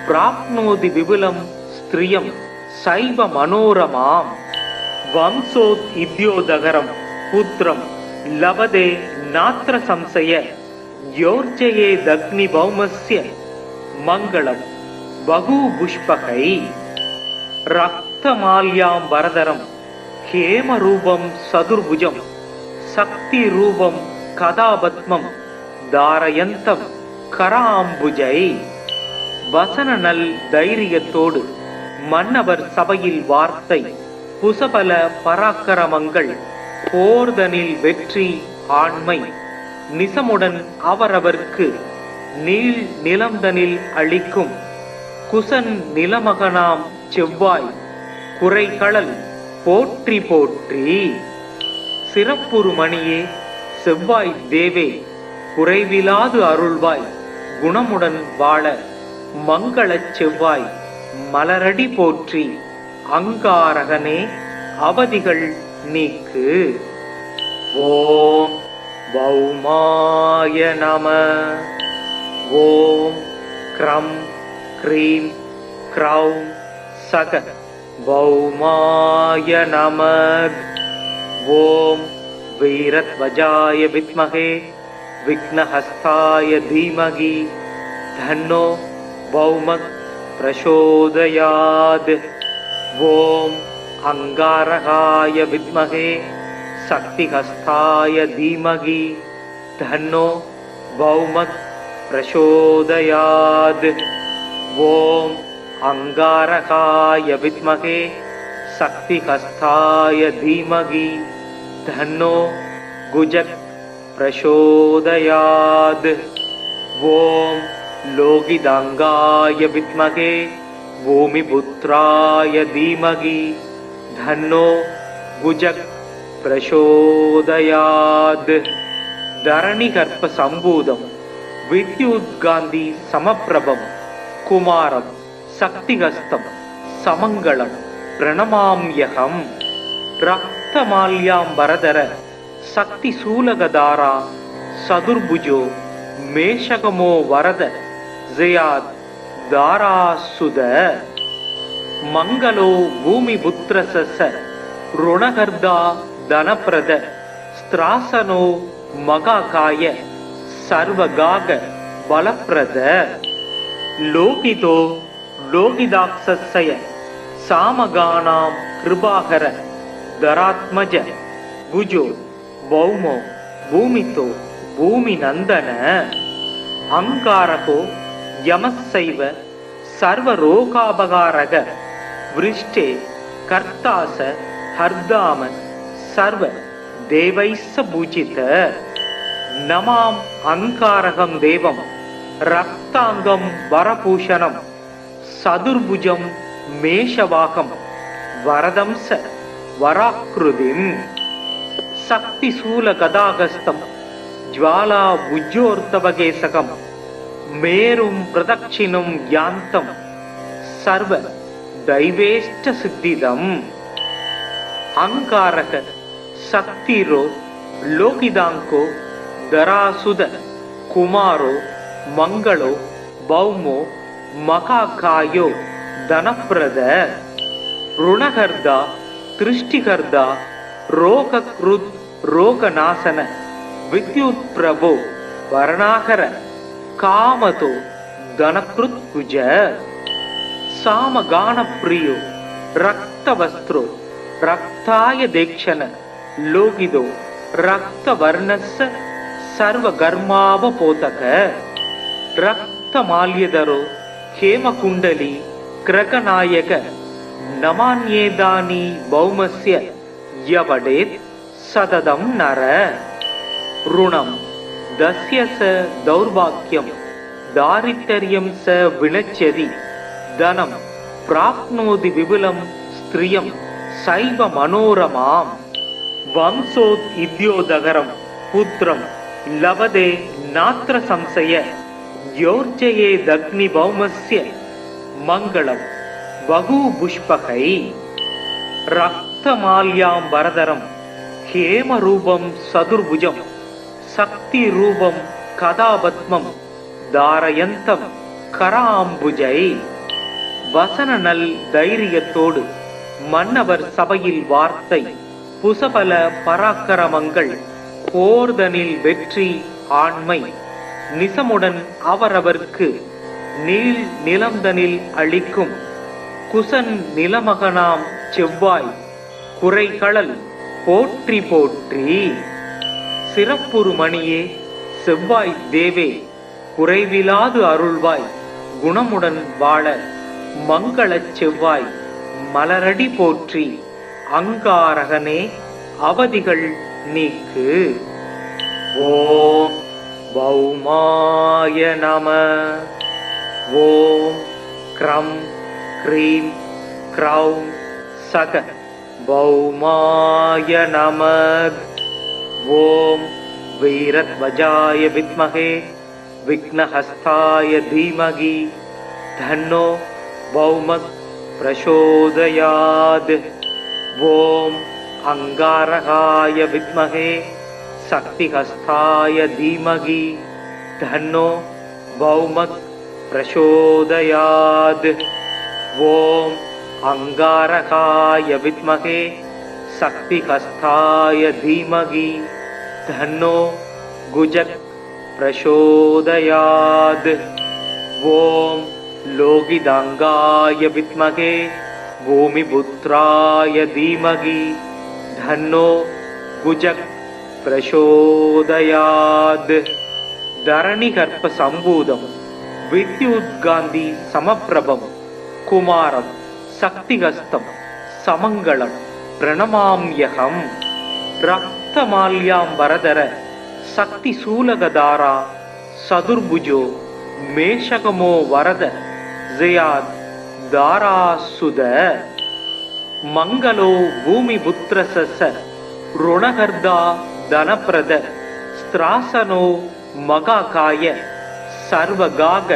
प्राप्नोति विपुलं स्त्रियं सैव मनोरमाम् वंशोत् इद्योदगरं पुत्रं लभते नात्र संशय योर्जयेदग्निभौमस्य मङ्गलं बहुपुष्पकै रक्तमाल्यां वरदरं हेमरूपं सदुर्भुजं शक्तिरूपं कदापद्मं धारयन्तं कराम्बुजै வசனநல் தைரியத்தோடு மன்னவர் சபையில் வார்த்தை புசபல பராக்கிரமங்கள் போர்தனில் வெற்றி ஆண்மை நிசமுடன் அவரவர்க்கு நீள் நிலம்தனில் அளிக்கும் குசன் நிலமகனாம் செவ்வாய் குறைகளல் போற்றி போற்றி சிறப்புறு மணியே செவ்வாய் தேவே குறைவிலாது அருள்வாய் குணமுடன் வாழ மங்களச் செவ்வாய் மலரடி போற்றி அங்காரகனே அவதிகள் நீக்கு. ஓம் பௌமாய நம. ஓம் க்ரம் க்ரீம் க்ரௌம் சக பௌமாய நம. ஓம் வீரத்வஜாய வித்மகே விக்னஹஸ்தாய தீமகி தன்னோ பௌமக் பிரசோதயாத். ஓம் அங்காரகாய வித்மகே சக்திஹஸ்தாய தீமகி தன்னோ பௌமக் பிரசோதயாத். ஓம் அங்காரகாய வித்மகே சக்திஹஸ்தாய தீமகி தன்னோ குஜக் பிரசோதயாத். ஓம் லோகிதாங்காய வித்மகே பூமிபுத்ராய தீமகி தன்னோ குஜக் பிரசோதயாத். தரணிகர்ப்ப சம்பூதம் வித்யுத்காந்தி சமப்பிரபம் குமாரம் சக்திகஸ்தம் சமங்களம் பிரணமாம்யகம். ரக்தமால்யாம்பரதர சக்தி சூலகதாரா சதுர்புஜோ மேஷகமோ வரத ஜயாத் தாராசுத. மங்களோ பூமிபுத்ரச ருணகர்தா தனப்பிரத ஸ்திராசனோ மகாகாய சர்வகாக பலப்பிரத. லோகிதோ லோகிதாக்ஷய சாமகானாம் கிருபாகர தராத்மஜ குஜோ பௌமோ பூமிதோ பூமிநந்தன. அங்காரகோ யமசைவ சர்வரோகாபகாரக விருஷ்டே கர்த்தாச ஹர்தாம சர்வ தேவைஸ்ஸ பூஜித. நமாம் அங்காரகம் தேவம் ரக்தாங்கம் வரபூஷணம் சதுர்புஜம் மேஷவாகம் வரதம்ச வராக்ருதிம். சக்தி சூல கதாகஸ்தம் ஜ்வாலா உஜ்ஜோர்த்தவகேசகம் மேரும் பிரதட்சிணும் யாந்தம் சர்வ தைவேஷ்ட சித்திதம். அங்காரக சக்திரோ லோகிதாங்கோ தராசுத குமாரோ மங்களோ பௌமோ மகாகாயோ தனப்பிரத. ருணகர்தா திருஷ்டிகர்தா ரோகக்ருத் ரோகநாசன வித்யுத் பிரபோ வரணாகர காமதோ தனக்ருத்குஜ. சாமகானப்ரியோ ரக்தவஸ்திரோ ரக்தாய தேக்ஷண லோகிதோ ரக்தவர்ணஸ்ஸ சர்வகர்மாவபோதக. ரக்தமால்யதரோ ஹேமகுண்டலி கிரகநாயக நமான்யேதானி பௌமஸ்ய யவடேத் சததம் நர. ऋणं दस्य स दौर्भाग्यं दारिद्र्यं स विनश्यति धनं प्राप्नोति विपुलं स्त्रियं सैव मनोरमाम् वंशोत् इद्योदगरं पुत्रं लभते नात्र संशय योर्जयेदग्निभौमस्य मङ्गलं बहुपुष्पकै रक्तमाल्याम्बरधरं हेमरूपं सदुर्भुजं शक्तिरूपं कदापद्मं धारयन्तं कराम्बुजै வசன நல் தைரியத்தோடு மன்னவர் சபையில் வார்த்தை புசபல பராக்கிரமங்கள் போர்தனில் வெற்றி ஆண்மை நிசமுடன் அவரவர்க்கு நீள் நிலந்தனில் அளிக்கும் குசன் நிலமகனாம் செவ்வாய் குறைகளல் போற்றி போற்றி. சிறப்புறு மணியே செவ்வாய் தேவே குறைவிலாது அருள்வாய் குணமுடன் வாழ மங்களச் செவ்வாய் மலரடி போற்றி அங்காரகனே அவதிகள் நீக்கு. ஓம் பௌமாய நம. ஓம் க்ரம் க்ரீம் க்ரௌம் சக பௌமாய நம. ஓம் வீரத்வஜாய வித்மஹே விக்னஹஸ்தாய தீமகி தன்னோ பௌமக் பிரசோதயாத். ஓம் அங்காரகாய வித்மஹே சக்திஹஸ்தாய தீமகி தன்னோ பௌமக் பிரசோதயாத். ஓம் அங்காரகாய வித்மஹே சக்திஹஸ்தாய தீமகி தன்னோ குஜக் பிரசோதயாத். ஓம் லோகிதாங்காய வித்மகே பூமிபுத்ராய தீமகி தன்னோ குஜக் பிரசோதயாத். தரணிகர்ப்ப சம்பூதம் வித்யுத்காந்தி சமப்பிரபம் குமாரம் சக்திஹஸ்தம் சமங்களம் பிரணமாம்யகம். ரக்தமால்யாம்பரதர சக்தி சூலகதாரா சதுர்புஜோ மேஷகமோ வரத ஜயாத் தாராசுத. மங்களோ பூமிபுத்ரச ருணகர்தா தனப்பிரத ஸ்திராசனோ மகாகாய சர்வகாக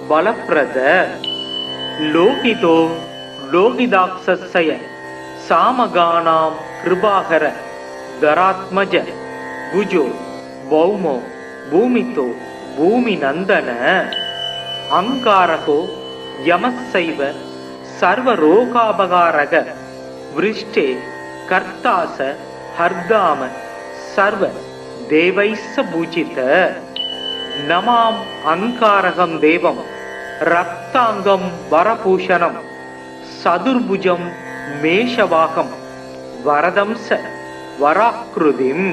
பலப்பிரத. லோகிதோ லோகிதாக்ஷய சாமகானாம் கிருபாகர தராத்மஜ குஜோ பௌமோ பூமிதோ பூமி நந்தன. அங்காரகோ யமசைவ சர்வரோகாபகாரக விருஷ்டே கர்த்தாச ஹர்தாம சர்வ தேவைஸ்ஸ பூஜித. நமாம் அங்காரகம் தேவம் ரக்தாங்கம் வரபூஷணம் சதுர்புஜம் மேஷவாகம் வரதம்ச வராக்ருதிம்.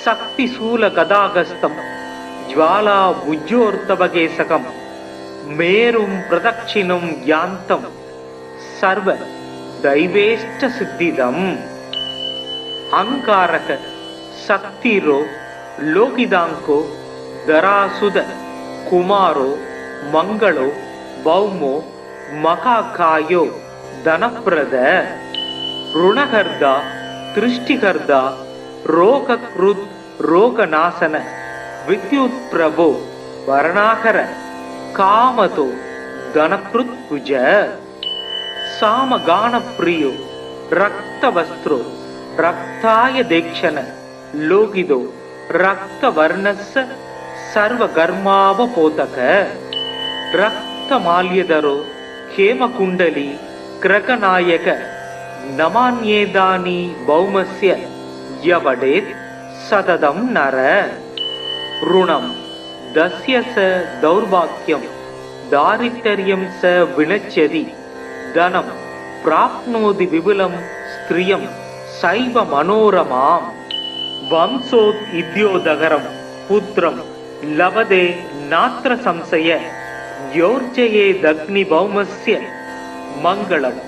சக்தி சூல கதாகஸ்தம் ஜ்வாலா புஜ்ஜோர்த்தபகேசகம் மேரும் பிரதட்சிணம் யாந்தம் சர்வ தைவேஷ்ட சித்திதம். அங்காரக சக்திரோ லோகிதாங்கோ தராசுத குமாரோ மங்களோ பௌமோ மகாகாயோ தனப்பிரத. ருணகர்தா திருஷ்டிகர்தா ரோகக்ருத் ரோகநாசன வித்யுத் பிரபோ வரணாகர காமதோ தனக்ருத் குஜ. சாமகான பிரியோ ரக்தவஸ்திரோ ரக்தாய தேக்ஷண லோகிதோ ரக்தவர்ணஸ்ஸ சர்வகர்மாவபோதக. ரக்தமால்யதரோ ஹேமகுண்டலி கிரகநாயக நமான்யேதானி பௌமஸ்ய யவடேத் சததம் நர. ருணம் தஸ்ய ச தௌர்பாக்யம் தாரித்ர்யம் ச வினச்யதி தனம் பிராப்னோதி விபுலம் ஸ்திரியம் சைவ மனோரமாம். வம்சோத் இத்யோதகரம் புத்திரம் லபதே நாத்ர சம்சய யோர்ஜயேதக்னி பௌமஸ்ய மங்களம்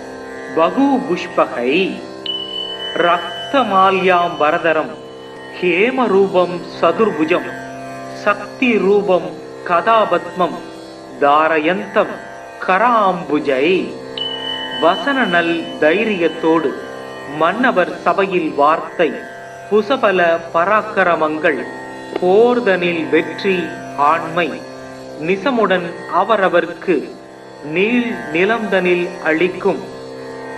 பகு புஷ்பகை. ரக்தமால்யாம்பரதரம் ஹேம ரூபம் சதுர்புஜம் சக்தி ரூபம் கதாபத்மம் தாரயந்தம் கராம்புஜை. வசன நல் தைரியத்தோடு மன்னவர் சபையில் வார்த்தை புசபல பராக்கிரமங்கள் போர்தனில் வெற்றி ஆண்மை நிசமுடன் அவரவர்க்கு நீள் நிலம்தனில் அளிக்கும்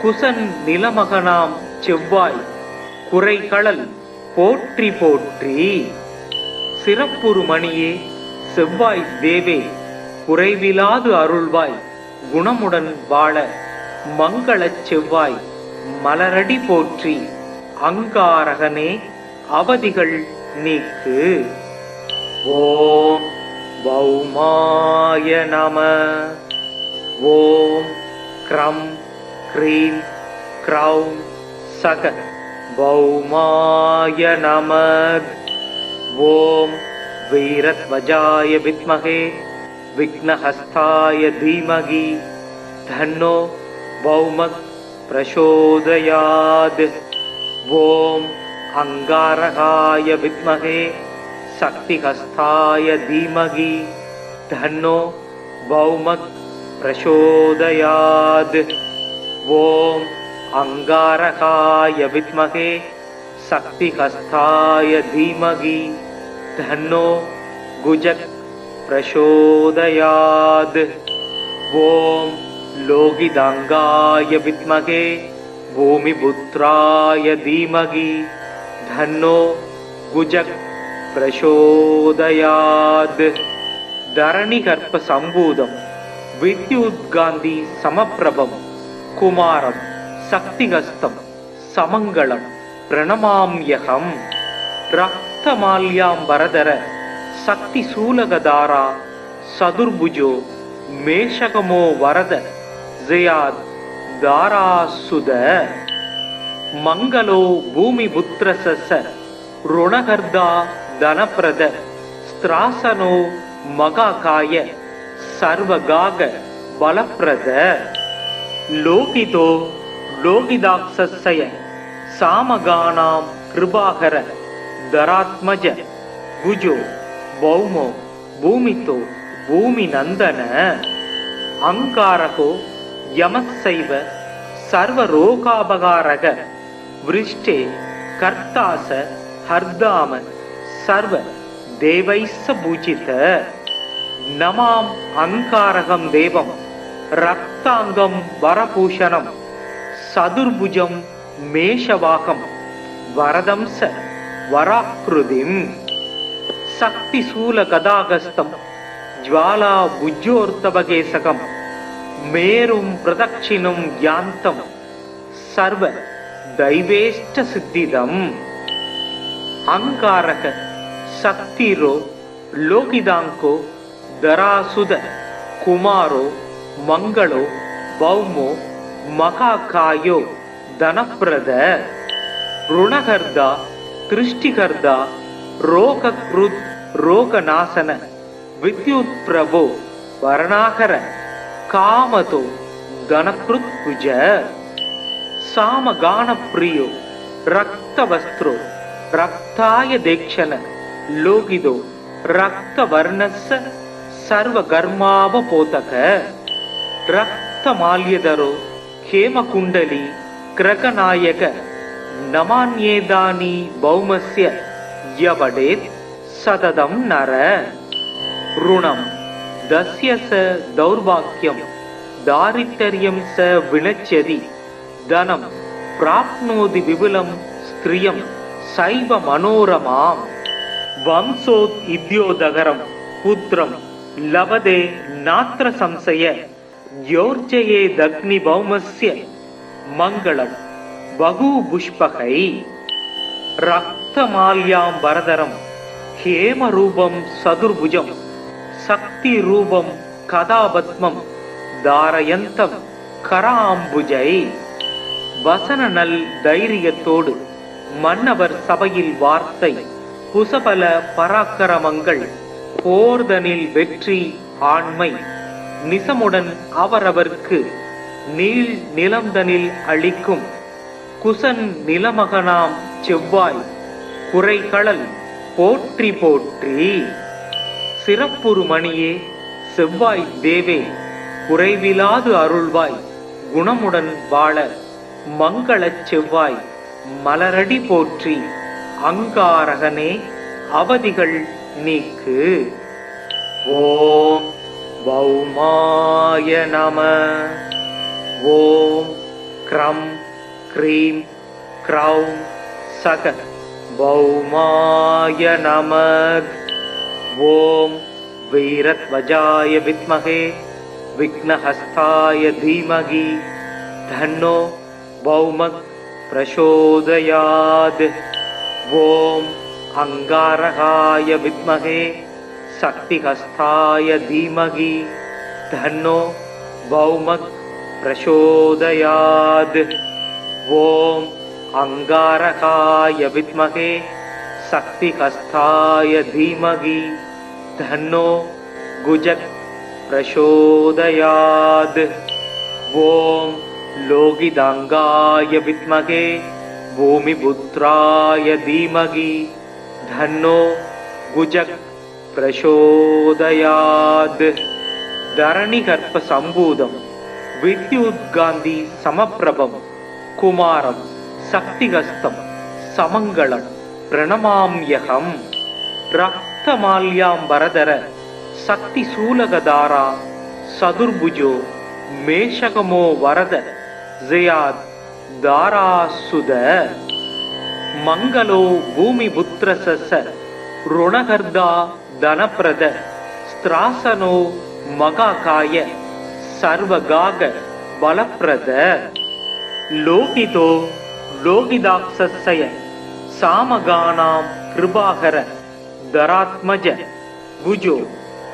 குசன் நிலமகனாம் செவ்வாய் குறைகளல் போற்றி போற்றி. சிறப்புறு மணியே செவ்வாய் தேவே குறைவிலாது அருள்வாய் குணமுடன் வாழ மங்களச் செவ்வாய் மலரடி போற்றி. அங்காரகனே அவதிகள் நீக்கு. ஓம் பௌமாய நம. ஓம் க்ரம் க்ரீம் க்ரௌம் சக பௌமாய நம. ஓம் வீரத்வஜாய வித்மகே விக்னஹஸ்தாய தீமகி தன்னோ பௌமக் பிரசோதயாத். ஓம் அங்காரகாய வித்மகே சக்திஹஸ்தாய தீமகி தன்னோ பௌமக் பிரசோதயாத். ஓம் அங்காரகாய வித்மகே சக்திஹஸ்தாய தீமகி தன்னோ குஜக் பிரசோதயாத். ஓம் லோகிதாங்காய வித்மகே பூமிபுத்ராய தீமகி தன்னோ குஜக் பிரசோதயாத். தரணிகர்ப்ப சம்பூதம் வித்யுத்காந்தி சமப்பிரபம் குமாரம் சக்திஹஸ்தம் சமங்களம் பிரணமாம்யகம். ரக்தமால்யாம்பரதர சக்தி சூலகதாரா சதுர்புஜோ மேஷகமோ வரத ஜயாத் தாராசுத. மங்களோ பூமிபுத்ரச ருணகர்தா தனப்பிரத ஸ்திராசனோ மகாகாய சர்வகாக பலப்பிரத. லோகிதோ லோகிதாக்ஷய சாமகானாம் கிருபாகர தராத்மஜ குஜோ பௌமோ பூமிதோ பூமி நந்தன. அங்காரகோ யமசைவ சர்வரோகாபகாரக விருஷ்டே கர்த்தாச ஹர்தாம சர்வ தேவைஸ்ஸ பூஜித. நமாம் அங்காரகம் தேவம் ரக்தாங்கம் வரபூஷணம் சதுர்புஜம் மேஷவாகம் வரதம்ச வராக்ருதிம். சக்தி சூல கதாகஸ்தம் ஜ்வாலா புஜ்யோர்த்தபகேசகம் மேரும் பிரதட்சிணும் யாந்தம் சர்வ தைவேஷ்ட சித்திதம். அங்காரக சக்திரோ லோகிதாங்கோ தராசுத குமாரோ மங்களோ பௌமோ மகாகாயோ தனப்பிரத. ருணகர்தா திருஷ்டிகர்தா ரோகக்ருத் ரோகநாசன வித்யுத் பிரபோ வரணாகர காமதோ கணக்ருத் புஜ. சாமகான பிரியோ ரக்தவஸ்திரோ ரக்தாய தேக்ஷண லோகிதோ ரக்தவர்ணஸ்ஸ சர்வகர்மாவபோதக. ரக்தமால்யதரோ ஹேமகுண்டலி கிரகநாயக நமான்யேதானி பௌமஸ்ய யவடேத் சததம் நர. ருணம் தஸ்ய ச தௌர்பாக்யம் தாரித்தர்யம் ச வினச்சதி தனம் பிராப்னோதி விபுலம் ஸ்திரியம் சைவ மனோரமாம். வம்சோத் இத்யோதகரம் புத்திரம் லபதே நாத்ர சம்சய யோர்ஜயே தக்னி பௌமஸ்ய மங்களம் பகு புஷ்பகை. ரக்தமால்யாம் வரதரம் ஹேமரூபம் சதுர்புஜம் சக்தி ரூபம் கதாபத்மம் தாரயந்தம் கராம்புஜை. வசன நல் தைரியத்தோடு மன்னவர் சபையில் வார்த்தை புசபல பராக்கிரமங்கள் போர்தனில் வெற்றி ஆண்மை நிசமுடன் அவரவர்க்கு நீள் நிலம்தனில் அளிக்கும் குசன் நிலமகனாம் செவ்வாய் குறைகளல் போற்றி போற்றி. சிறப்புறு மணியே செவ்வாய் தேவே குறைவிலாது அருள்வாய் குணமுடன் வாழ மங்களச் செவ்வாய் மலரடி போற்றி. அங்காரகனே அவதிகள் நீக்கு. ஓம் பௌமாய நம. ஓம் க்ரம் க்ரீம் க்ரௌம் சக பௌமாய நமக். ஓம் வீரத்வஜாய வித்மகே விக்னஹஸ்தாய தீமகி தன்னோ பௌமக் பிரசோதயாத். ஓம் அங்காரகாய வித்மகே சக்திஹஸ்தாய தீமகி தன்னோ பௌமக் பிரசோதயாத். ஓம் அங்காரகாய வித்மகே சக்திஹஸ்தாய தீமகி தன்னோ குஜக் பிரசோதயாத். ஓம் லோகிதாங்காய வித்மகே பூமிபுத்ராய தீமகி தன்னோ குஜக் பிரசோதயாத். தரணிகர்ப்ப சம்பூதம் வித்யுத்காந்தி சமப்பிரபம் குமாரம் சக்திகஸ்தம் சமங்களம் பிரணமாம்யகம். ரக்தமால்யாம்பரதர சக்தி சூலகதாரா சதுர்புஜோ மேஷகமோ வரத ஜயாத் தாராசுத. மங்களோ பூமிபுத்ரச ருணகர்தா தனப்பிரத ஸ்திராசனோ மகாகாய சர்வகாக பலப்பிரத. லோகிதோ லோகிதாக்ஷய சாமகானாம் கிருபாகர தராத்மஜ புஜோ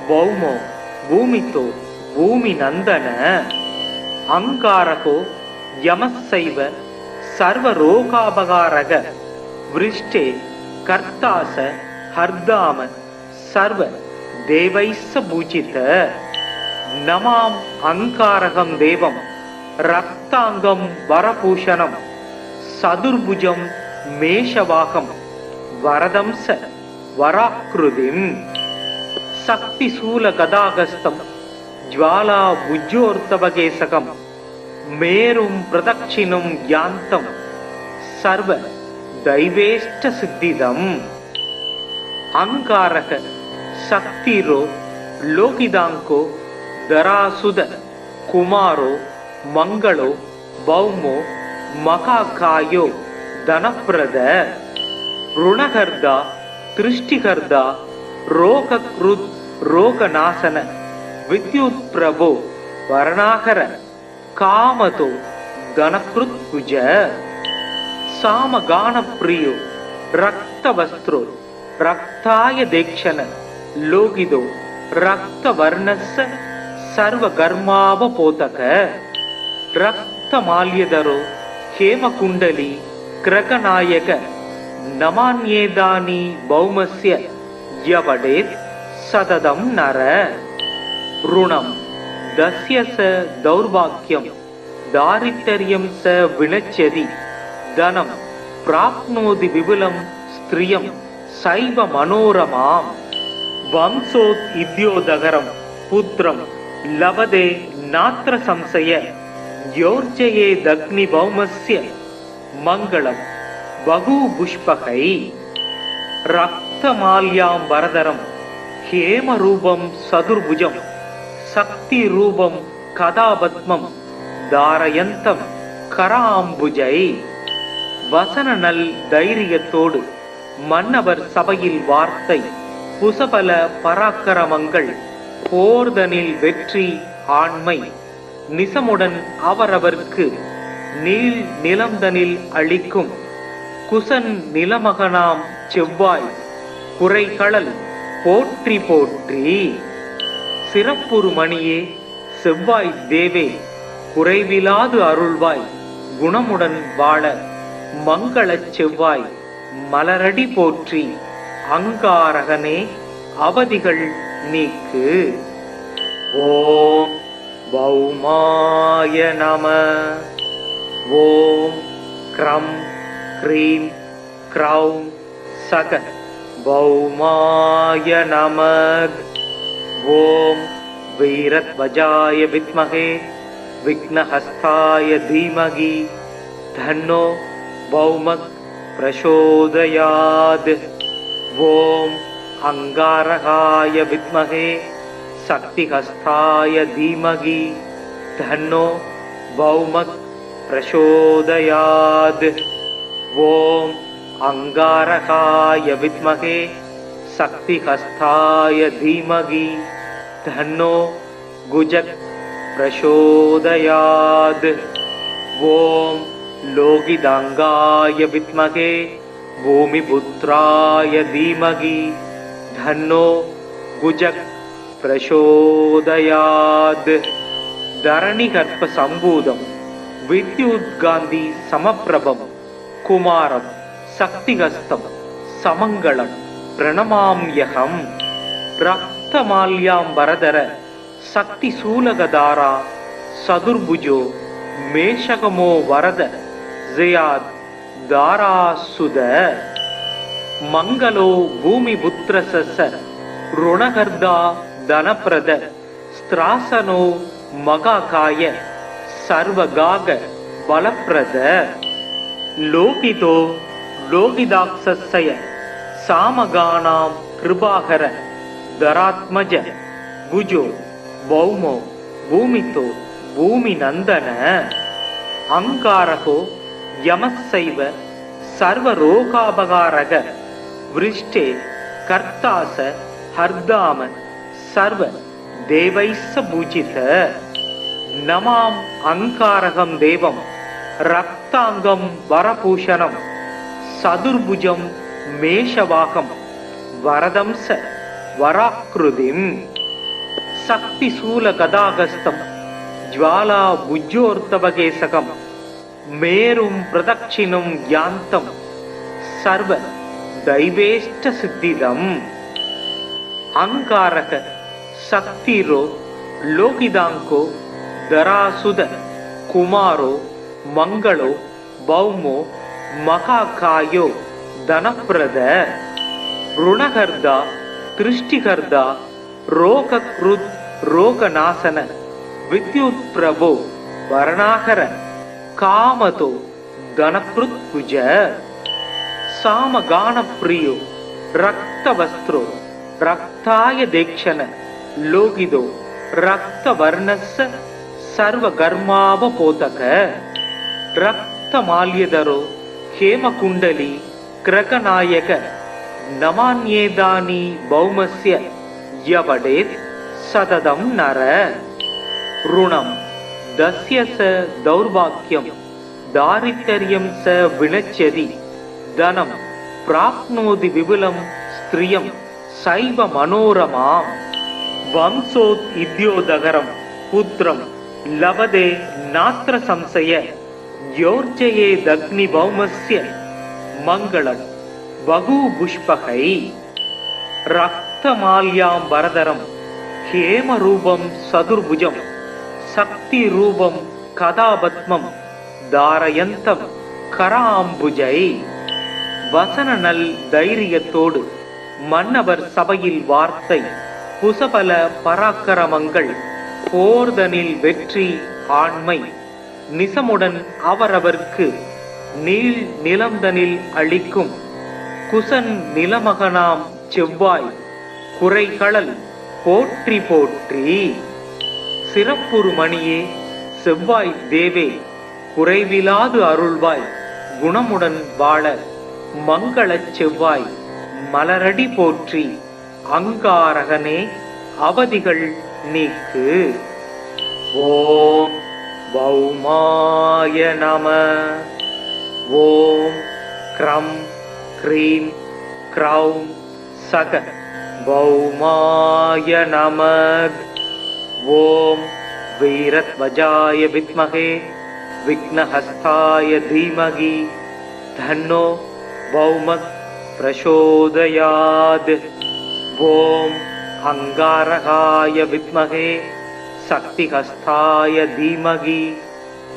பௌமோ பூமிதோ பூமி நந்தன. அங்காரகோ யமசைவ சர்வரோகாபகாரக விருஷ்டே கர்த்தாச ஹர்தாம சர்வ தேவைஸ்ஸ பூஜித. நமாம் அங்காரகம் தேவம் ரக்தாங்கம் வரபூஷணம் சதுர்புஜம் மேஷவாகம் வரதம்ச வராக்ருதிம். சக்தி சூல கதாகஸ்தம் ஜ்வாலா புஜ்ஜோர்த்தவகேசகம் மேரும் பிரதட்சிணும் யாந்தம் சர்வ தைவேஷ்ட சித்திதம். அங்காரக சக்திரோ லோகிதாங்கோ தராசுத குமாரோ மங்களோ பௌமோ மகாகாயோ தனப்பிரத. ருணகர்தா திருஷ்டிகர்தா ரோகக்ருத் ரோகநாசன வித்யுத் பிரபோ வரணாகர காமதோ தனக்ருத் குஜ. சாமகானப்ரியோ ரக்தவஸ்த்ரோ ரக்தாய தேக்ஷண லோகிதோ ரக்தவர்ணஸ்ஸ சர்வகர்மாவபோதக. ரக்தமால்யதரோ ஹேமகுண்டலி கிரகநாயக நமான்யேதானி பௌமஸ்ய யவடேத் சததம் நர. ருணம் தஸ்ய ச தௌர்பாக்யம் தாரித்தர்யம் ச வினச்சதி தனம் பிராப்னோதி விபுலம் ஸ்திரியம் சைவ மனோரமாம். வம்சோத் இத்யோதகரம் புத்திரம் லபதே நாத்ர சம்சய யோர்ஜயே தக்னி பௌமஸ்ய மங்களம் பகு புஷ்பகை. ரக்தமால்யாம் வரதரம் ஹேமரூபம் சதுர்புஜம் சக்தி ரூபம் கதாபத்மம் தாரயந்தம் கராம்புஜை. வசன நல் தைரியத்தோடு மன்னவர் சபையில் வார்த்தை புசபல பராக்கிரமங்கள் போர்தனில் வெற்றி ஆண்மை நிசமுடன் அவரவர்க்கு நீள் நிலந்தனில் அளிக்கும் குசன் நிலமகனாம் செவ்வாய் குறைகளல் போற்றி போற்றி. சிறப்புறு மணியே செவ்வாய் தேவே குறைவிலாது அருள்வாய் குணமுடன் வாழ மங்களச் செவ்வாய் மலரடி போற்றி. அங்காரகனே அவதிகள் நீக்கு. ஓம் பௌமாய நம. ஓம் க்ரம் க்ரீம் க்ரௌம் सक भौमाय नमः। ॐ वीरध्वजाय विद्महे विघ्नहस्ताय धीमहि तन्नो भौमः प्रचोदयात्। ॐ अंगारकाय विद्महे शक्तिहस्ताय धीमहि तन्नो भौमः प्रचोदयात्। ॐ अंगारकाय विद्महे शक्तिहस्ताय धीमहि तन्नो गुजः प्रचोदयात्। ॐ लोहितांगाय विद्महे भूमिपुत्राय धीमहि तन्नो गुजः प्रचोदयात्। धरणिगर्भ संभूतं विद्युद्गान्धी समप्रभं कुमारं शक्तिहस्तं समङ्गलं प्रणमाम्यहम्। रक्तमाल्याम्बरधर शक्तिशूलगधारा सदुर्भुजो मेषकमो वरद जयाद् दारासुद। मंगलो भूमिपुत्रस्य ऋणकर्ता धनप्रद स्त्रासनो मगाकाय सर्वगाग बलप्रद। लोकितो लोकिदाक्षस्य सामगानां कृपाकर धरात्मज भुजो भौमो भूमितो भूमिनन्दन। अंकारको यमस्सैव सर्वरोगापकारक वृष्टे कर्तास हर्दाम सर्व देवैस्स पूजित। नमाम अंकारकं देवं रक्तांगं वरभूषणं सदुर्भुजं मेषवाहं वरदंस वराकृतिम्। शक्तिशूलगदागस्तं ज्वाला भुजोर्तवकेशकं मेरुं प्रदक्षिणं यान्तं सर्व दैवेष्टसिद्धिदम्। अंकारक शक्तिरो लोकिदांको धरासुद कुमारो मंगलो भौमो महाकायो धनप्रद। ऋणकर्ता दृष्टिकर्ता रोगकृत् रोगनाशन विद्युत्प्रभो वर्णाकर कामतो धनकृत्कुज। सामगानप्रियो रक्तवस्त्रो रक्ताय देक्षण लोकितो रक्तवर्णस्य सर्वकर्मावपोतक। रक्तमाल्यधरो हेमकुण्डली क्रकनायक नमान्येदानी भौमस्य यवडेत् सततं नर। ऋणं दस्य स दौर्भाग्यं दारिद्र्यं स विनश्यति धनं प्राप्नोति विपुलं स्त्रियं सैव मनोरमाम्। वंशोत् इद्योदगरं पुत्रं लभते नात्र संशय योर्जयेदग्निभौमस्य मङ्गलं बहुपुष्पकै। रक्तमाल्याम्बरधरं हेमरूपं सदुर्भुजं शक्तिरूपं कदापद्मं धारयन्तं कराम्बुजै। வசனநல் தைரியத்தோடு மன்னவர் சபையில் வார்த்தை புசபல பராக்கிரமங்கள் போர்தனில் வெற்றி ஆண்மை நிசமுடன் அவரவர்க்கு நீள் நிலந்தனில் அளிக்கும் குசன் நிலமகனாம் செவ்வாய் குறைகளல் போற்றி போற்றி. சிறப்புறு மணியே செவ்வாய் தேவே குறைவிலாது அருள்வாய் குணமுடன் வாழ மங்களச் செவ்வாய் மலரடி போற்றி. அங்காரகனே அவதிகள் நீக்கு. ஓம் பௌமாய நம. ஓம் க்ரம் க்ரீம் க்ரௌம் சக பௌமாய நம. ஓம் வீரத்வஜாய வித்மகே விக்னஹஸ்தாய தீமகி தன்னோ பௌமக் பிரசோதயாத். ஓம் அங்காரகாய வித்மகே சக்திஹஸ்தாய தீமகி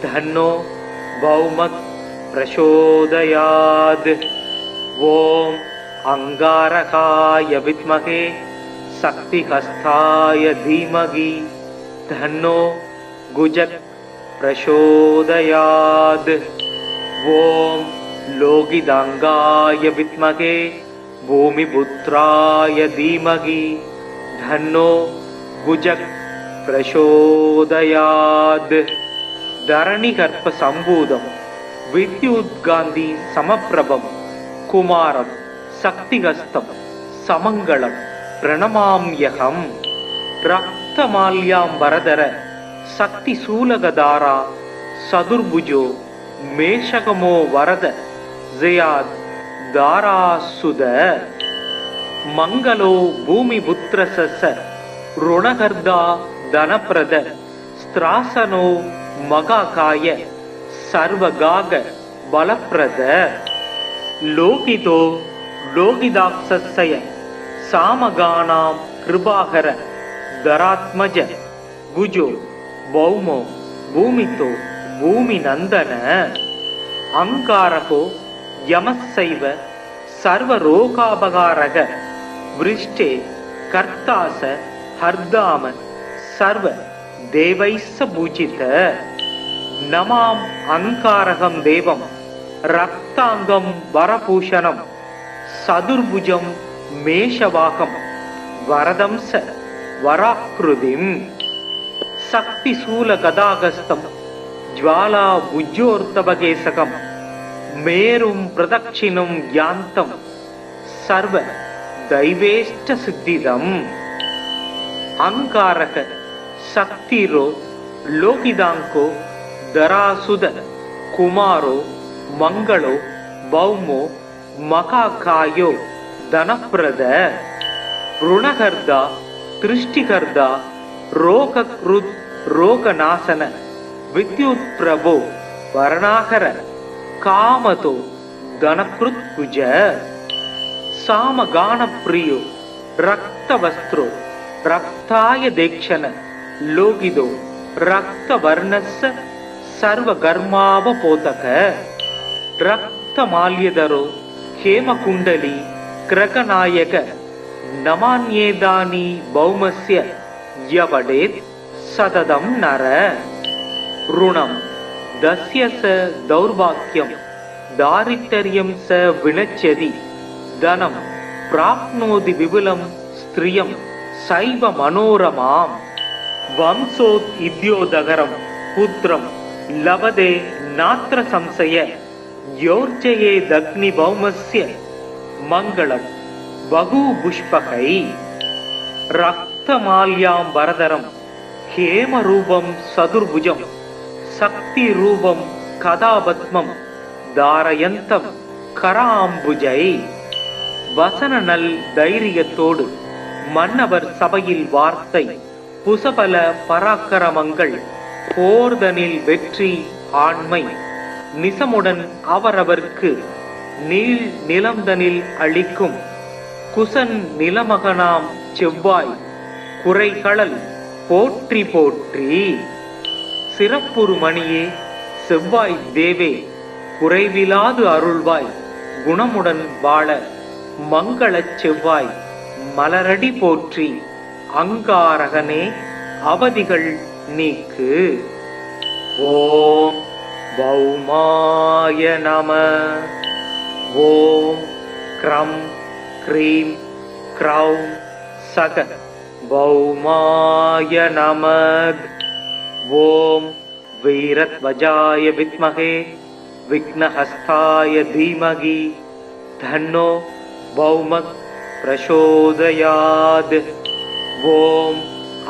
தன்னோ பௌமக் பிரசோதயாத். ஓம் अंगारकाय विद्महे शक्तिहस्ताय धीमहि तन्नो गुजः प्रचोदयात्। ओम लोकिदांगाय विद्महे भूमिपुत्राय धीमहि तन्नो गुजः प्रचोदयात्। धरणिगर्भ संभूतं विद्युद्गान्धी समप्रभं कुमारं शक्तिहस्तं समङ्गलं प्रणमाम्यहम्। रक्तमाल्याम्बरधर शक्तिशूलगधारा सदुर्भुजो मेषकमो वरद जयाद् दारासुद। मंगलो भूमिपुत्रस्य ऋणकर्ता धनप्रद स्त्रासनो मगाकाय सर्वगाग बलप्रद। लोकितो लोकिदाक्षस्य सामगानां कृपाकर धरात्मज गुजो भौमो भूमितो भूमिनन्दन। अंकारको यमस्सैव सर्वरोगापकारक वृष्टे कर्तास हर्दाम सर्व देवैस्स पूजित। नमाम अंकारकं देवं रक्तांगं वरभूषणं सदुर्भुजं मेषवाहं वरदंस वराकृतिं। शक्तिशूलगदागस्तं ज्वाला भुजोर्तवकेशकं मेरुं प्रदक्षिणं यान्तं सर्व दैवेष्टसिद्धिदम्। अंकारक शक्तिरो लोकिदांको धरासुद कुमारो मंगलो भौमो मकाकायो धनप्रद। ऋणकर्ता दृष्टिकर्ता रोगकृत् रोगनाशन विद्युत्प्रभो वर्णाकर कामतो धनकृत्कुज। सामगानप्रियो रक्तवस्त्रो रक्ताय देक्षण लोकिदो रक्तवर्णस्य सर्वगर्मावपोतक। रक्तमाल्यधरो हेमकुण्डली क्रकनायक नमान्येदानी भौमस्य यवडेत् सततं नर। ऋणं दस्य स दौर्भाग्यं दारिद्र्यं स विनश्यति धनं प्राप्नोति विपुलं स्त्रियं सैव मनोरमाम्। वंशोत् इद्योदगरं पुत्रं लभते नात्र संशय योर्जयेदग्निभौमस्य मङ्गलं बहुपुष्पकै। रक्तमाल्याम्बरधरं हेमरूपं सदुर्भुजं शक्तिरूपं कदापद्मं धारयन्तं कराम्बुजै। வசனநல் தைரியத்தோடு மன்னவர் சபையில் வார்த்தை புசபல பராக்கிரமங்கள் போர்தனில் வெற்றி ஆண்மை நிசமுடன் அவரவர்க்கு நீள் நிலம்தனில் அளிக்கும் குசன் நிலமகனாம் செவ்வாய் குறைகளல் போற்றி போற்றி. சிறப்புறு மணியே செவ்வாய் தேவே குறைவிலாது அருள்வாய் குணமுடன் வாழ மங்களச் செவ்வாய் மலரடி போற்றி. அங்காரகனே அவதிகள் நீக்கு. ஓம் பௌமாய நம. ஓம் க்ரம் க்ரீம் க்ரௌம் சக பௌமாய நம. ஓம் வீரத்வஜாய வித்மஹே விக்னஹஸ்தாய தீமஹி தன்னோ भौमः प्रचोदयात्। ओम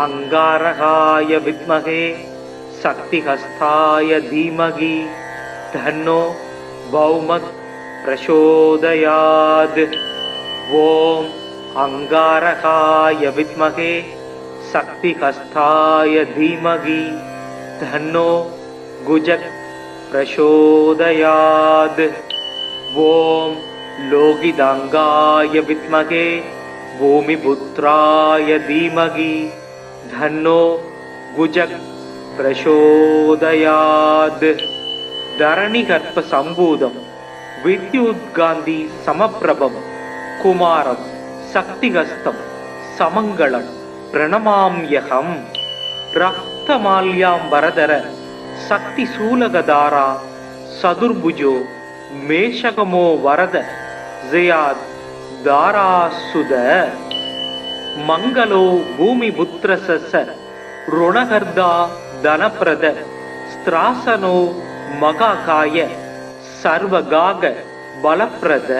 अंगारकाय विद्महे शक्तिहस्ताय धीमहि तन्नो भौमः प्रचोदयात्। ओम अंगारकाय विद्महे शक्तिहस्ताय धीमहि तन्नो गुजः प्रचोदयात्। ओम लोकिदांगाय विद्महे भूमिपुत्राय धीमहि तन्नो गुजः प्रचोदयात्। धरणिगर्भ संभूतं विद्युद्गान्धी समप्रभं குமாரம் சக்திஹஸ்தம் சமங்களம் பிரணமாம்யகம் ரக்தமால்யாம்பரதர சக்தி சூலகதாரா சதுர்புஜோ மேஷகமோ வரத ஜயாத் தாராசுத மங்களோ பூமிபுத்ரச ருணகர்தா தனப்பிரத ஸ்திராசனோ மகாகாய சர்வகாக பலப்பிரத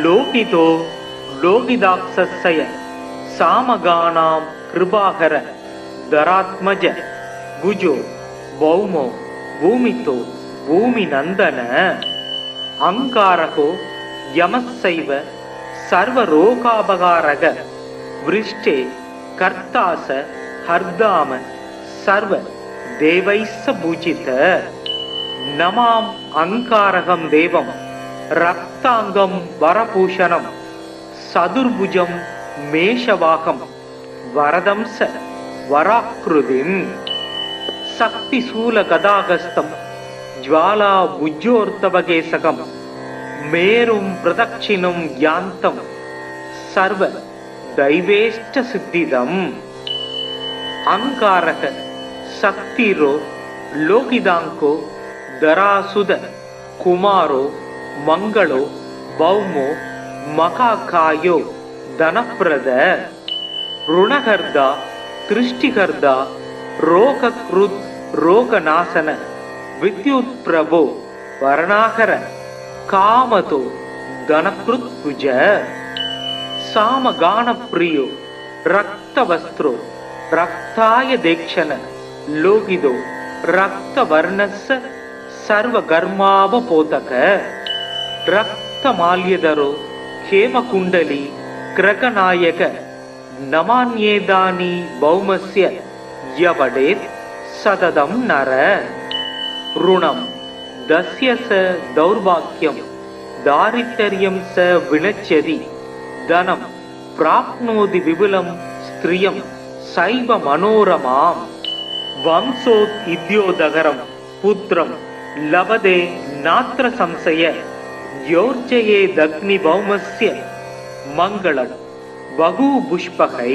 லோகிதோ லோகிதாக்ஷய சாமகானாம் கிருபாகர தராத்மஜ குஜோ பௌமோ பூமிதோ பூமி நந்தன அங்காரகோ யமசைவ சர்வரோகாபகாரக விருஷ்டே கர்த்தாச ஹர்தாம சர்வ தேவைஸ்ஸ பூஜித நமாம் அங்காரகம் தேவம் ரக்தாங்கம் வரபூஷணம் சதுர்புஜம் மேஷவாகம் வரதம்ச வராக்ருதிம் சக்தி சூல கதாகஸ்தம் ஜ்வாலா புஜ்ஜோர்த்தவகேசகம் மேரும் பிரதட்சிணம் யாந்தம் சர்வ தைவேஷ்ட சித்திதம் அங்காரக சக்திரோ லோகிதாங்கோ தராசுத குமாரோ மங்களோ பௌமோ மகாகாயோ தனப்பிரத ருணகர்தா திருஷ்டிகர்தா ரோகக்ருத் ரோகநாசன வித்யுத் பிரபோ வரணாகர காமதோ தனக்ருத் புஜ சாமகானப்பிரியோ ரக்தவஸ்திரோ ரக்தாய தேக்ஷண லோகிதோ ரக்தவர்ணஸ்ஸ சர்வகர்மாவபோதக ரக்தமால்யதரோ ஹேமகுண்டலி கிரகநாயக நமான்யேதானி பௌமஸ்ய யவடேத் சததம் நர ருணம் தஸ்ய ச தௌர்பாக்யம் தாரித்தர்யம் ச வினச்சதி தனம் பிராப்னோதி விபுலம் ஸ்திரியம் சைவ மனோரமாம் வம்சோத் இத்யோதகரம் புத்திரம் லபதே நாத்ர சம்சய யோர்ஜயே தக்னி பௌமஸ்ய மங்களம் பகு புஷ்பகை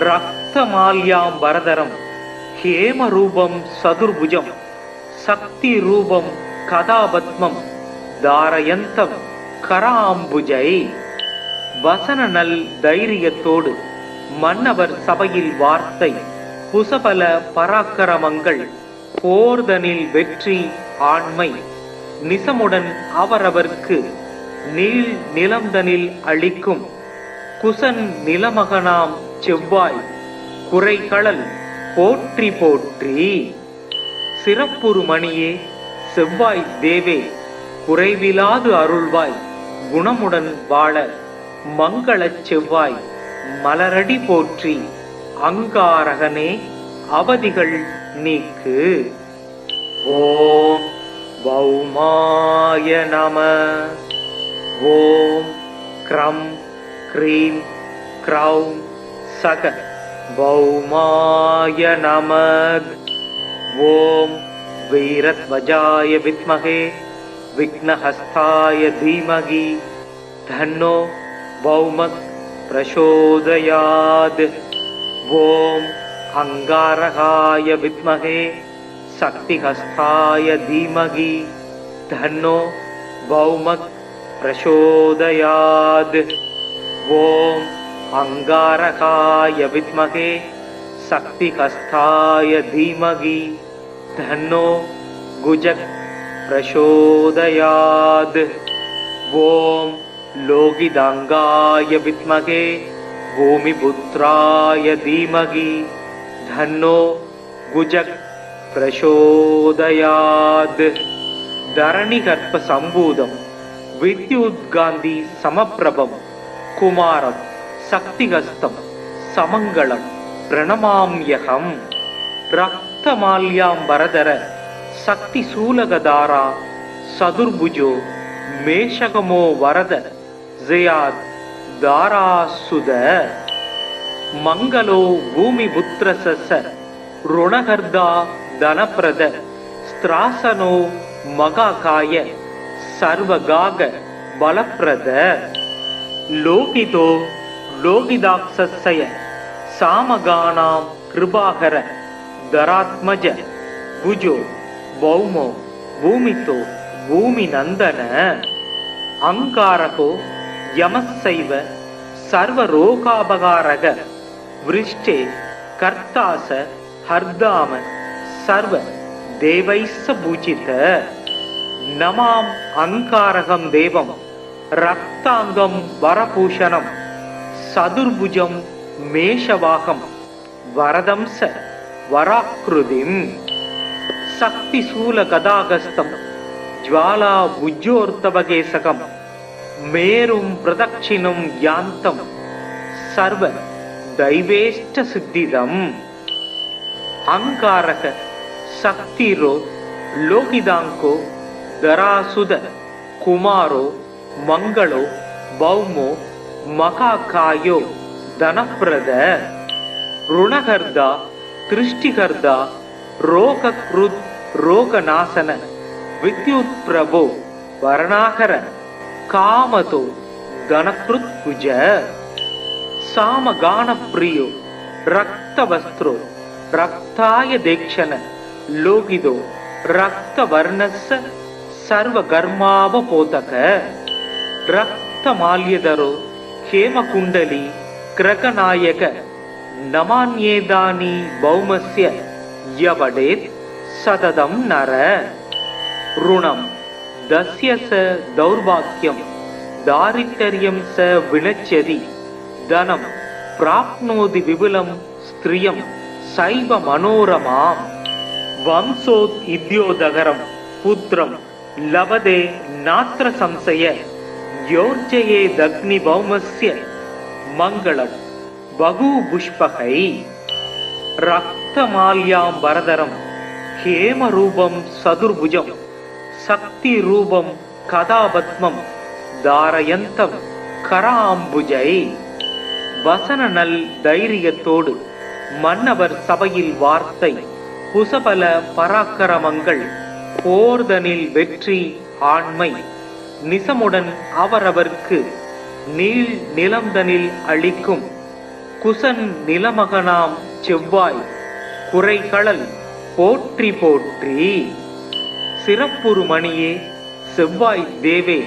ரக்தமால்யாம் வரதரம் ஹேமரூபம் சதுர்புஜம் சக்தி ரூபம் கதாபத்மம் தாரயந்தம் கராம்புஜை வசன நல் தைரியத்தோடு மன்னவர் சபையில் வார்த்தை புசபல பராக்கிரமங்கள் போர்தனில் வெற்றி ஆண்மை நிசமுடன் அவரவர்க்கு நீள் நிலம்தனில் அளிக்கும் குசன் நிலமகனாம் செவ்வாய் குறைகளல் போற்றி போற்றி சிறப்புறு மணியே செவ்வாய் தேவே குறைவிலாது அருள்வாய் குணமுடன் வாழ மங்களச் செவ்வாய் மலரடி போற்றி அங்காரகனே அவதிகள் நீக்கு. ஓம் பௌமாய நம. ஓம் க்ரம் க்ரீம் க்ரௌம் சக பௌமாய நமக். ஓம் வீரத்வஜாய வித்மஹே விக்னஹஸ்தாய தீமகி தன்னோ பௌமக் பிரசோதயாத். ஓம் அங்காரகாய வித்மஹே சக்திஹஸ்தாய தீமகி தன்னோ பௌமக் பிரசோதயாத். ஓம் அங்காரகாய வித்மஹே சக்திஹஸ்தாய தீமகி தன்னோ குஜக் பிரசோதயாத். ஓம் லோகிதாங்காய வித்மஹே பூமிபுத்ராய தீமகி தன்னோ குஜக் பிரசோதயாத். தரணிகர்ப்ப சம்பூதம் வித்யுத்காந்தி சமப்பிரபம் குமாரம் சக்திஹஸ்தம் சமங்களம் பிரணமாம்யகம். ரக்தமால்யாம்பரதர சக்தி சூலகதாரா சதுர்புஜோ மேஷகமோ வரத ஜயாத் தாராசுத. மங்களோ பூமிபுத்ரச ருணகர்தா தனப்பிரத ஸ்திராசனோ மகாகாய சர்வகாக बलप्रद लोकितो लोकिदाक्षस्य सामगानां कृपाकर दरात्मज भुजो भौमो भूमितो भूमिनन्दन अंकारको यमस्सैव सर्वरोगापकारक वृष्टे कर्तास हर्दाम सर्व देवैस्स पूजित नमाम अंकारकं देवं रक्तांगं वरभूषणं सदुर्भुजं मेषवाहं वरदं स वराकृतिं शक्तिशूलगदागस्तं ज्वाला भुजोर्तवकेशकं मेरुं प्रदक्षिणं यान्तं सर्व दैवेष्ट सिद्धिदम् अंकारक शक्तिरो लोकिदांको दरासुद कुमारो मंगलो भौमो महाकायो धनप्रद ऋणकर्ता दृष्टिकर्ता रोगकृत रोगनाशन विद्युत प्रभो वर्णाकर कामतो धनकृत भुज सामगान प्रियो रक्तवस्त्रो रक्ताय देक्षण लोकिदो रक्तवर्णस्य सर्वकर्मावपोतक रक्तमाल्यधरो हेमकुण्डली क्रकनायक नमान्येदानी भौमस्य यवडेत् सततं नर ऋणं दस्य स दौर्भाग्यं दारिद्र्यं स विनश्यति धनं प्राप्नोति विपुलं स्त्रियं सैव मनोरमां वंशोत् इद्योदगरं पुत्रं लभते नात्र संशय योर्जयेदग्निभौमस्य मङ्गलं बहुपुष्पकै रक्तमाल्याम्बरधरं हेमरूपं सदुर्भुजं शक्तिरूपं कदापद्मं धारयन्तं कराम्बुजै வசன நல் தைரியத்தோடு மன்னவர் சபையில் வார்த்தை குசபல பராக்கிரமங்கள் போர்தனில் வெற்றி ஆண்மை நிசமுடன் அவரவர்க்கு நீள் நிலம்தனில் அளிக்கும் குசன் நிலமகனாம் செவ்வாய் குறைகளல் போற்றி போற்றி சிறப்புறு மணியே செவ்வாய் தேவே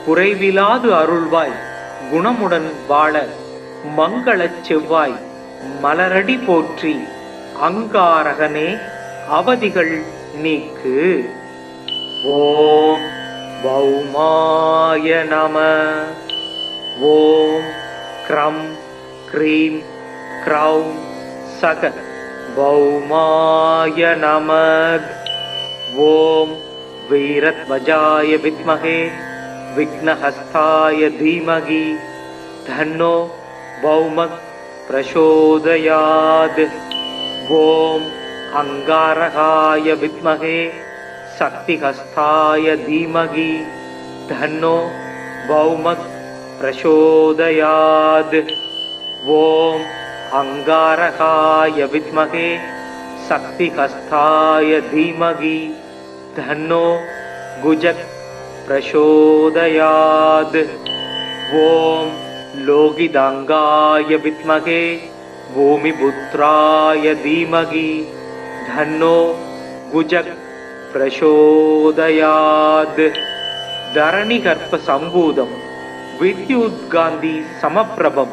குறைவிலாது அருள்வாய் குணமுடன் வாழ மங்களச் செவ்வாய் மலரடி போற்றி அங்காரகனே அவதிகள் நீக்கு ஓம் பௌமாய நம ஓம் க்ரம் க்ரீம் க்ரௌம் சக பௌமாய நமக் ஓம் வீரத்வஜாய வித்மஹே விக்னஹஸ்தாய தீமகி தன்னோ भौमक प्रचोदयात् ओम अंगारकाय विद्महे शक्तिहस्ताय धीमहि धन्नो भौमक प्रचोदयात् ओम अंगारकाय विद्महे शक्तिहस्ताय धीमहि धन्नो गुजक प्रचोदयात् ओम लोकिदांगाय विद्महे भूमिपुत्राय धीमहि धन्नो गुजक प्रचोदयात् धरणिगर्भ संभूतं विद्युद्गान्धी समप्रभं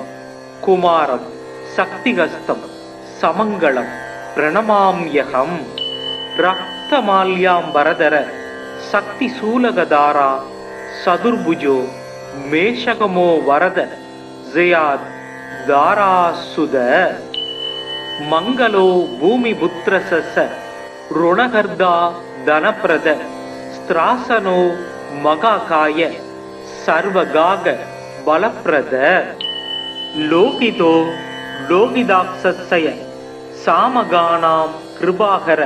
कुमारं शक्तिहस्तं समङ्गलं प्रणमाम्यहं रक्तमाल्याम्बरधर शक्तिशूलगधारा सदुर्भुजो मेषकमो वरद जयाद दारासुद मंगलो भूमिपुत्रस्य ऋणकर्ता धनप्रद स्त्रासनो मगाकाय सर्वगाग बलप्रद लोकितो लोकिदाक्षस्य सामगानां कृपाकर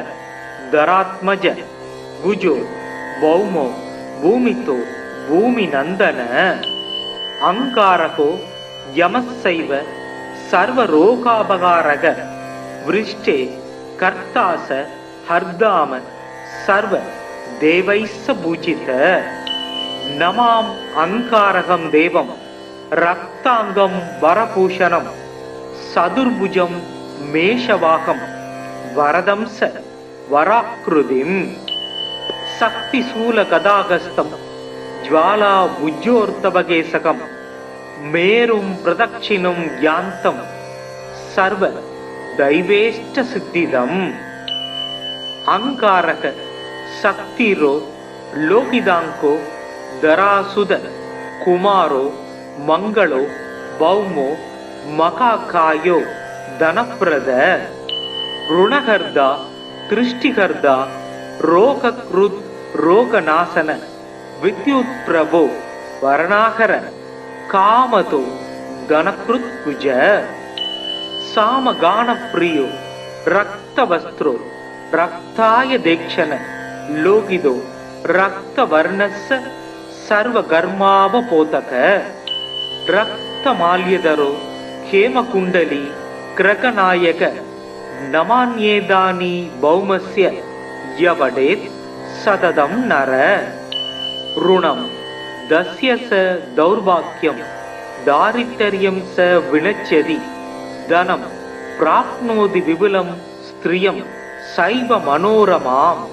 दरात्मज भुजो भौमो भूमितो भूमिनन्दन अंकारको यमस्सैव सर्वरोगापकारक वृष्टे कर्तास हर्दाम सर्व देवैस्स पूजित நமாம் அங்காரகம் தேவம் ரக்தாங்கம் வரபூஷணம் சதுர்புஜம் மேஷவாகம் வரதம்ச வராக்ருதிம் சக்தி சூல கதாகஸ்தம் ஜ்வாலா உஜ்ஜோர்த்தவகேசகம் மேரும் பிரதட்சிணம் யாந்தம் சர்வ தைவேஷ்ட சித்திதம். அங்காரக சக்திரோ லோகிதாங்கோ தராசுத குமாரோ மங்களோ பௌமோ மகாகாயோ தனப்பிரத ருணகர்தா திருஷ்டிகர்தா ரோகக்ருத் ரோகநாசன வித்யுத் பிரபோ வரணாகர காமதோ கணக்ருத் குஜ சாமகான பிரியோ ரக்தவஸ்திரோ ரக்தாய தேக்ஷண லோகிதோ ரக்தவர்ணஸ்ஸ சர்வகர்மாவபோதக ரக்தமால்யதரோ ஹேமகுண்டலி கிரகநாயக நமான்யேதானி பௌமஸ்ய யவடேத் சததம் நர ருணம் தஸ்ய ச தௌர்பாக்யம் தாரித்தர்யம் ச வினச்சதி தனம் பிராப்னோதி விபுலம் ஸ்திரியம் சைவ மனோரமாம்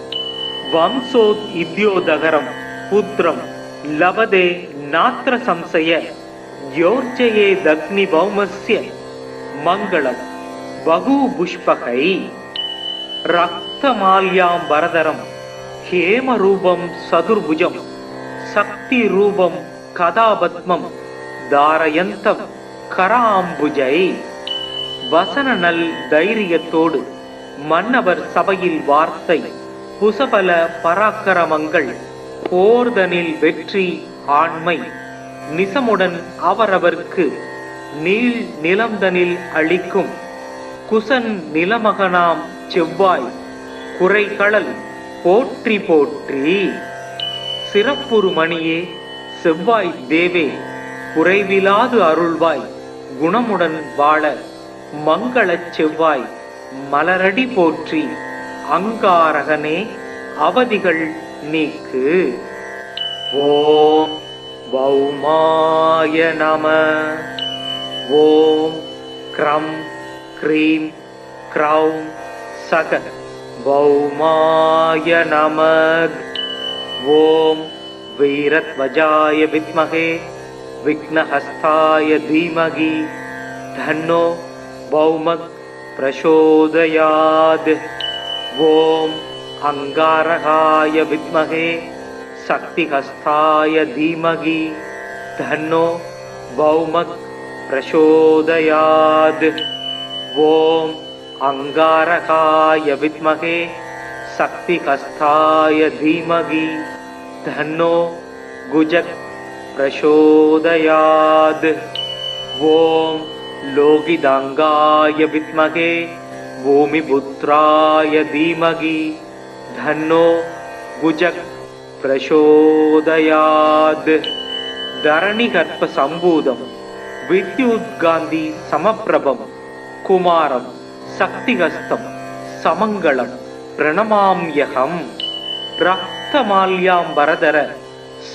வம்சோத் இத்யோதகரம் புத்திரம் லபதே நாத்ர சம்சய யோர்ஜயே தக்னி பௌமஸ்ய மங்களம் பகு புஷ்பகை ரக்தமால்யாம் வரதரம் ஹேமரூபம் சதுர்புஜம் சக்தி ரூபம் கதாபத்மம் தாரயந்தம் கராம்புஜை வசன நல் தைரியத்தோடு மன்னவர் சபையில் வார்த்தை புசபல பராக்கிரமங்கள் போர்தனில் வெற்றி ஆண்மை நிசமுடன் அவரவர்க்கு நீள் நிலம்தனில் அளிக்கும் குசன் நிலமகனாம் செவ்வாய் குறைகளல் போற்றி போற்றி சிறப்புறு மணியே செவ்வாய் தேவே குறைவிலாது அருள்வாய் குணமுடன் வாழ மங்களச் செவ்வாய் மலரடி போற்றி அங்காரகனே அவதிகள் நீக்கு. ஓம் பௌமாய நம. ஓம் க்ரம் க்ரீம் க்ரௌம் சக பௌமாய நம. ஓம் வீரத்வஜாய வித்மகே விக்னஹஸ்தாய தீமகி தன்னோ பௌமக் பிரசோதயாத். ஓம் அங்காரகாய வித்மகே சக்திஹஸ்தாய தீமகி தன்னோ பௌமக் பிரசோதயாத். ஓம் அங்காரகாய வித்மகே சக்திஹஸ்தாய தீமகி தன்னோ குஜக் பிரசோதயாத். ஓம் லோகிதாங்காய வித்மகே பூமிபுத்ராய தீமகி தன்னோ குஜக் பிரசோதயாத். தரணிகர்ப்ப சம்பூதம் வித்யுத்காந்தி சமப்பிரபம் குமாரம் சக்திஹஸ்தம் சமங்களம் பிரணமாம்யகம். ரக்தமால்யாம் வரதர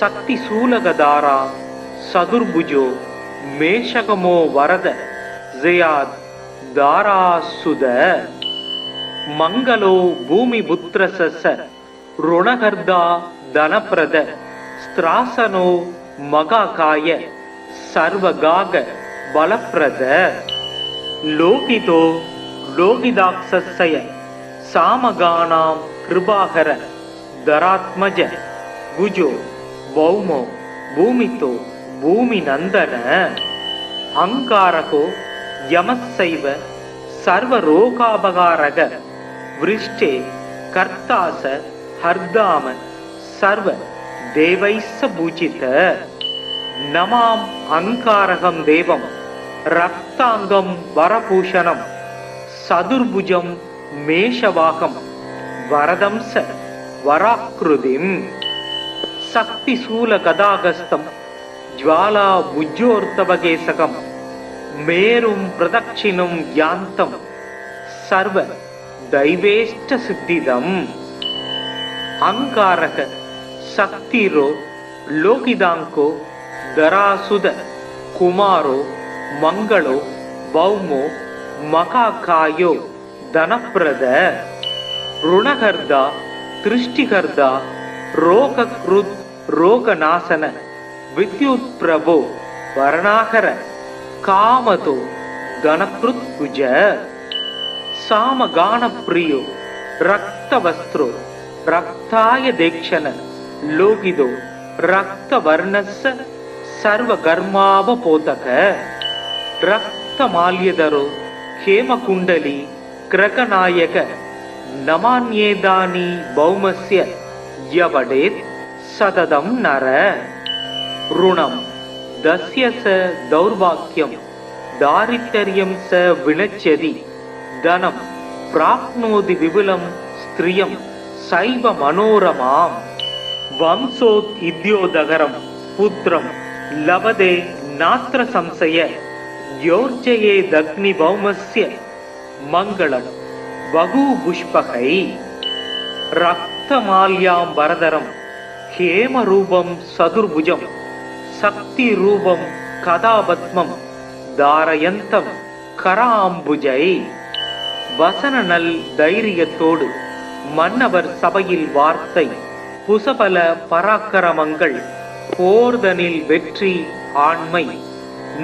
சக்தி சூலகதாரா சதுர்புஜோ மேஷகமோ வரத ஜயாத் தாராசுத. மங்களோ பூமிபுத்ரச ருணகர்தா தனப்பிரத ஸ்திராசனோ மகாகாய சர்வகாக பலப்பிரத. லோகிதோ லோகிதாக்ஷய சாமகானாம் கிருபாகர தராத்மஜ குஜோ பௌமோ பூமிதோ பூமி நந்தன. அங்காரகோ யமசைவ சர்வரோகாபகாரக விருஷ்டே கர்த்தாச ஹர்தாம சர்வ தேவைஸ்ஸ பூஜித. நமாம் அங்காரகம் தேவம் ரக்தாங்கம் வரபூஷணம் சதுர்புஜம் மேஷவாகம் வரதம்ச வராக்ருதிம் சக்தி சூல கதாகஸ்தம் ஜ்வாலா உஜ்ஜோர்த்தவகேசகம் மேரும் பிரதட்சிணம் யாந்தம் சர்வ தைவேஷ்ட சித்திதம். அங்காரக சக்திரோ ಲೋಕಿದಾಂಕೋ ದರಾಸುದ ಕುಮಾರೋ ಮಂಗಳೋ ಭೌಮೋ ಮಕಾಕಾಯೋ ಧನಪ್ರದ ಋಣಕರ್ದ ತೃಷ್ಟಿಕರ್ದ ರೋಗಕೃತ್ ರೋಗನಾಶನ ವಿದ್ಯುತ್ ಪ್ರಭೋ ವರ್ಣಾಕರ ಕಾಮತೋ ಧನಕೃತ್ ಕುಜ ಸಾಮಗಾನ ಪ್ರಿಯೋ ರಕ್ತವಸ್ತ್ರೋ ರಕ್ತಾಯ ದೇಕ್ಷಣ ಲೋಗಿದೋ ರಕ್ತವರ್ಣಸ್ಸ ಸರ್ವಗರ್ಮಾವಪೋತಕ ರಕ್ತಮಾಲ್ಯದರೋ ಹೇಮಕುಂಡಲಿ ಕ್ರಕನಾಯಕ ನಮಾನ್ಯೇದಾನಿ ಭೌಮಸ್ಯ ಯವಡೇತ್ ಸತತಂ ನರ ಋಣಂ ದಸ್ಯ ಸ ದೌರ್ಭಾಗ್ಯಂ ದಾರಿದ್ರ್ಯಂ ಸ ವಿನಶ್ಯತಿ ಧನಂ ಪ್ರಾಪ್ನೋತಿ ವಿಪುಲಂ ಸ್ತ್ರಿಯಂ ಸೈವ ಮನೋರಮಾಂ ವಂಶೋತ್ ಇದ್ಯೋದಗರಂ ಪುತ್ರಂ ಲಭತೆ ನಾತ್ರ ಸಂಶಯ ಯೋರ್ಜಯೇದಗ್ನಿ ಭೌಮಸ್ಯ ಮಂಗಳಂ ಬಹುಪುಷ್ಪಕೈ ರಕ್ತಮಾಲ್ಯಾಂಬರಧರಂ ಹೇಮರೂಪಂ ಸದುರ್ಭುಜಂ சக்திரூபம் கதாபத்மம் தாரயந்தம் கராம்புஜை வசன நல் தைரியத்தோடு மன்னவர் சபையில் வார்த்தை புசபல பராக்கிரமங்கள் போர்தனில் வெற்றி ஆண்மை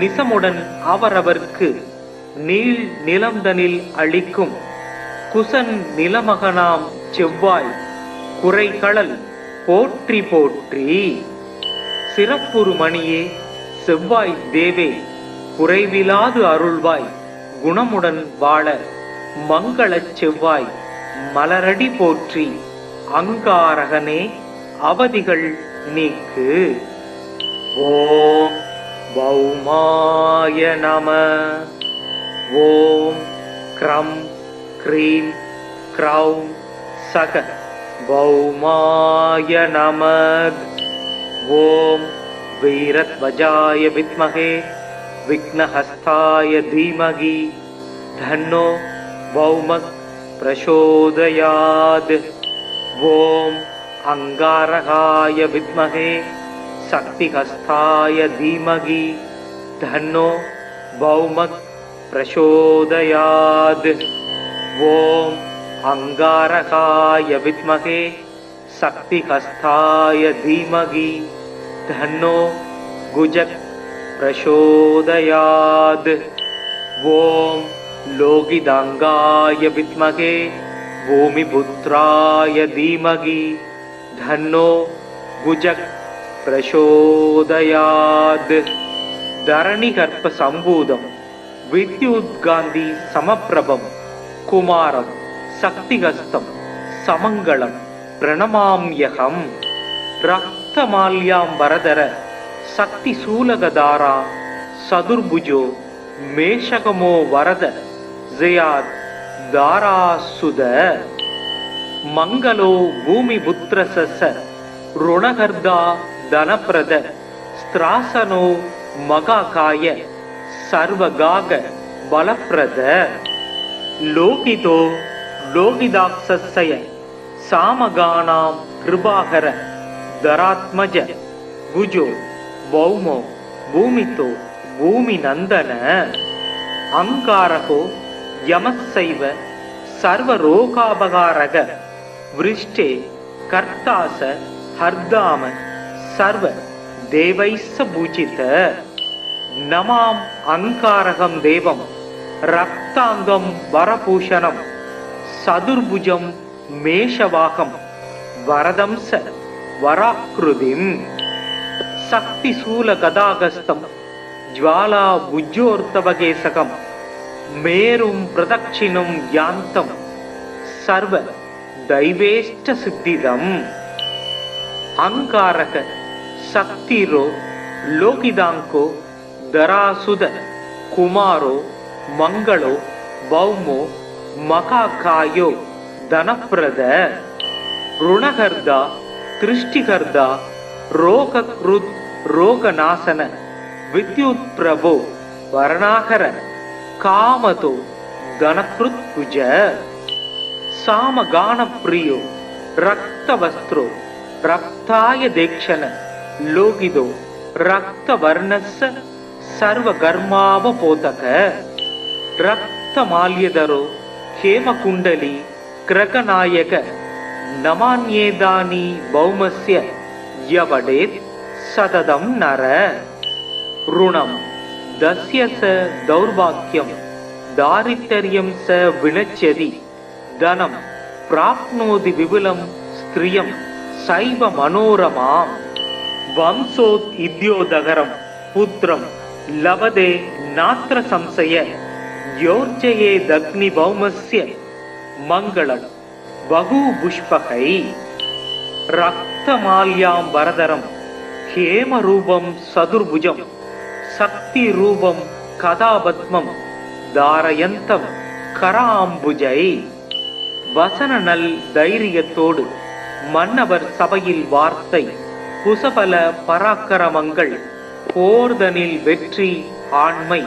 நிசமுடன் அவரவர்க்கு நீள் நிலம்தனில் அளிக்கும் குசன் நிலமகனாம் செவ்வாய் குறைகளல் போற்றி போற்றி சிறப்புறு மணியே செவ்வாய் தேவே குறைவிலாது அருள்வாய் குணமுடன் வாழ மங்களச் செவ்வாய் மலரடி போற்றி அங்காரகனே அவதிகள் நீக்கு. ஓம் பௌமாய நம. ஓம் க்ரம் க்ரீம் க்ரௌம் சக பௌமாய நமக். ஓம் வீரத்வஜாய வித்மஹே விக்னஹஸ்தாய தீமகி தன்னோ பௌமக் பிரசோதயாத். ஓம் அங்காரகாய வித்மஹே சக்திஹஸ்தாய தீமகி தன்னோ பௌமக் பிரசோதயாத். ஓம் அங்காரகாய வித்மஹே சக்திஹஸ்தாய தீமகி தன்னோ குஜக் பிரசோதயாத். ஓம் லோகிதாங்காய வித்மகே பூமிபுத்ராய தீமகி தன்னோ குஜக் பிரசோதயாத். தரணிகர்ப்ப சம்பூதம் வித்யுத்காந்தி சமப்பிரபம் குமாரம் சக்திகஸ்தம் சமங்களம் பிரணமாம்யகம். ரக்தமால்யாம்பரதர சக்தி சூலகதாரா சதுர்புஜோ மேஷகமோ வரத ஜயாத் தாராசுத. மங்களோ பூமிபுத்ரச ருணகர்தா தனப்ரத ஸ்திராசனோ மகாகாய சர்வகாக பலப்ரத. லோகிதோ லோகிதாக்ஷய சாமகானாம் கிருபாகர தராத்மஜ குஜோ பௌமோ பூமிதோ பூமிநந்தன. அங்காரகோ யமசைவ சர்வரோகாபகாரக விருஷ்டே கர்த்தாச ஹர்தாம சர்வ தேவைஸ்ஸ பூஜித. நமாம் அங்காரகம் தேவம் ரக்தாங்கம் வரபூஷணம் சதுர்புஜம் மேஷவாகம் வரதம்ச வராக்ருதிம். சக்தி சூல கதாகஸ்தம் ஜ்வாலா புஜ்ஜோர்த்தவகேசகம் மேரும் பிரதட்சிணம் யாந்தம் சர்வ தைவேஷ்ட சித்திதம். அங்காரக சக்திரோ லோகிதாங்கோ தராசுத குமாரோ மங்களோ பௌமோ மகாகாயோ தனப்ரத ருணகர்தா திருஷ்டிகர்தா ரோகக்ருத் ரோகநாசன வித்யுத் பிரபோ வர்ணாகர காமதோ தனக்ருத் குஜ. சாமகான பிரியோ ரக்தவஸ்திரோ ரக்தாய தேக்ஷண लोगिदो रक्तवर्णस्य सर्वकर्मावबोधक रक्तमाल्यधरो हेमकुण्डली क्रकनायक नमान्येदानी भौमस्य यवडेत् सततं नर ऋणं दस्य स दौर्भाग्यं दारिद्र्यं स विनश्यति धनं प्राप्नोति विपुलं स्त्रियं सैव मनोरमाम् वंशोत् इद्योदगरं पुत्रं लभते नात्र संशय योर्जयेदग्निभौमस्य मङ्गलं बहुपुष्पकै रक्तमाल्याम्बरधरं हेमरूपं सदुर्भुजं शक्तिरूपं कदापद्मं धारयन्तं कराम्बुजै வசனநல் தைரியத்தோடு மன்னவர் சபையில் வார்த்தை குசபல பராக்கிரமங்கள் போர்தனில் வெற்றி ஆண்மை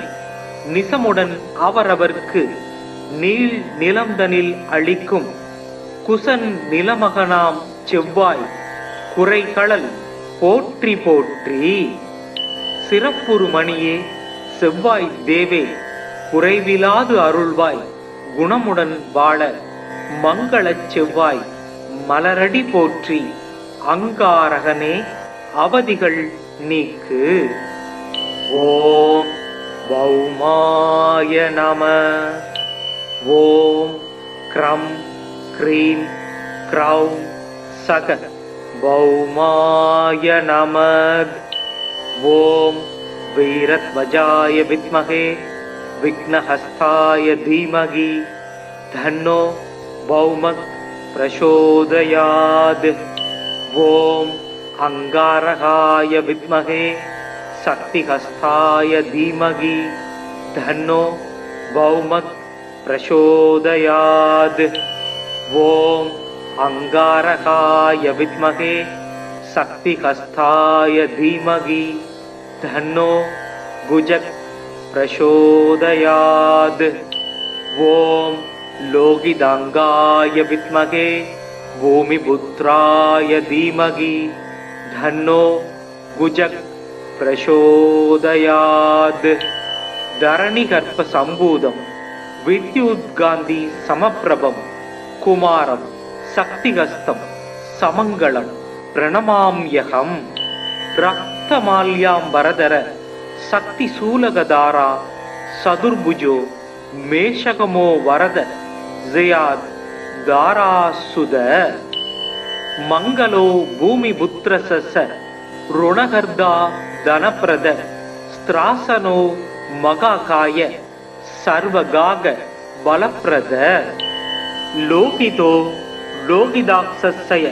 நிசமுடன் அவரவர்க்கு நீள் நிலம்தனில் அளிக்கும் குசன் நிலமகனாம் செவ்வாய் குறைகளல் போற்றி போற்றி சிறப்புறு மணியே செவ்வாய் தேவே குறைவிலாது அருள்வாய் குணமுடன் வாழ மங்களச் செவ்வாய் மலரடி போற்றி அங்காரகனே அவதிகள் நீக்கு. ஓம் பௌமாய நம. ஓம் க்ரம் க்ரீம் க்ரௌம் சக பௌமாய நம. ஓம் வீரத்வஜாய வித்மகே விக்னஹஸ்தாய தீமகி தன்னோ பௌமக் பிரசோதயாத். ஓம் அங்காரகாய வித்மகே சக்திஹஸ்தாய தீமகி தன்னோ பௌமக் பிரசோதயாத். ஓம் அங்காரகாய வித்மகே சக்திஹஸ்தாய தீமகி தன்னோ குஜக் பிரசோதயாத். ஓம் लोगिदांगाय विद्महे भूमिपुत्राय धीमहि धन्नो गुजक प्रचोदयात्. धरणिगर्भ संभूतं विद्युद्गान्धि समप्रभं कुमारं शक्तिहस्तं समङ्गलं प्रणमाम्यहम्. रक्तमाल्याम्बरधर शक्तिशूलगधारा सदुर्भुजो मेषकमो वरद जयाद दारासुद. मंगलो भूमिपुत्रस्य ऋणगर्दा धनप्रद स्त्रासनो मगाकाय सर्वगाग बलप्रद. लोकितो लोकिदाक्षस्य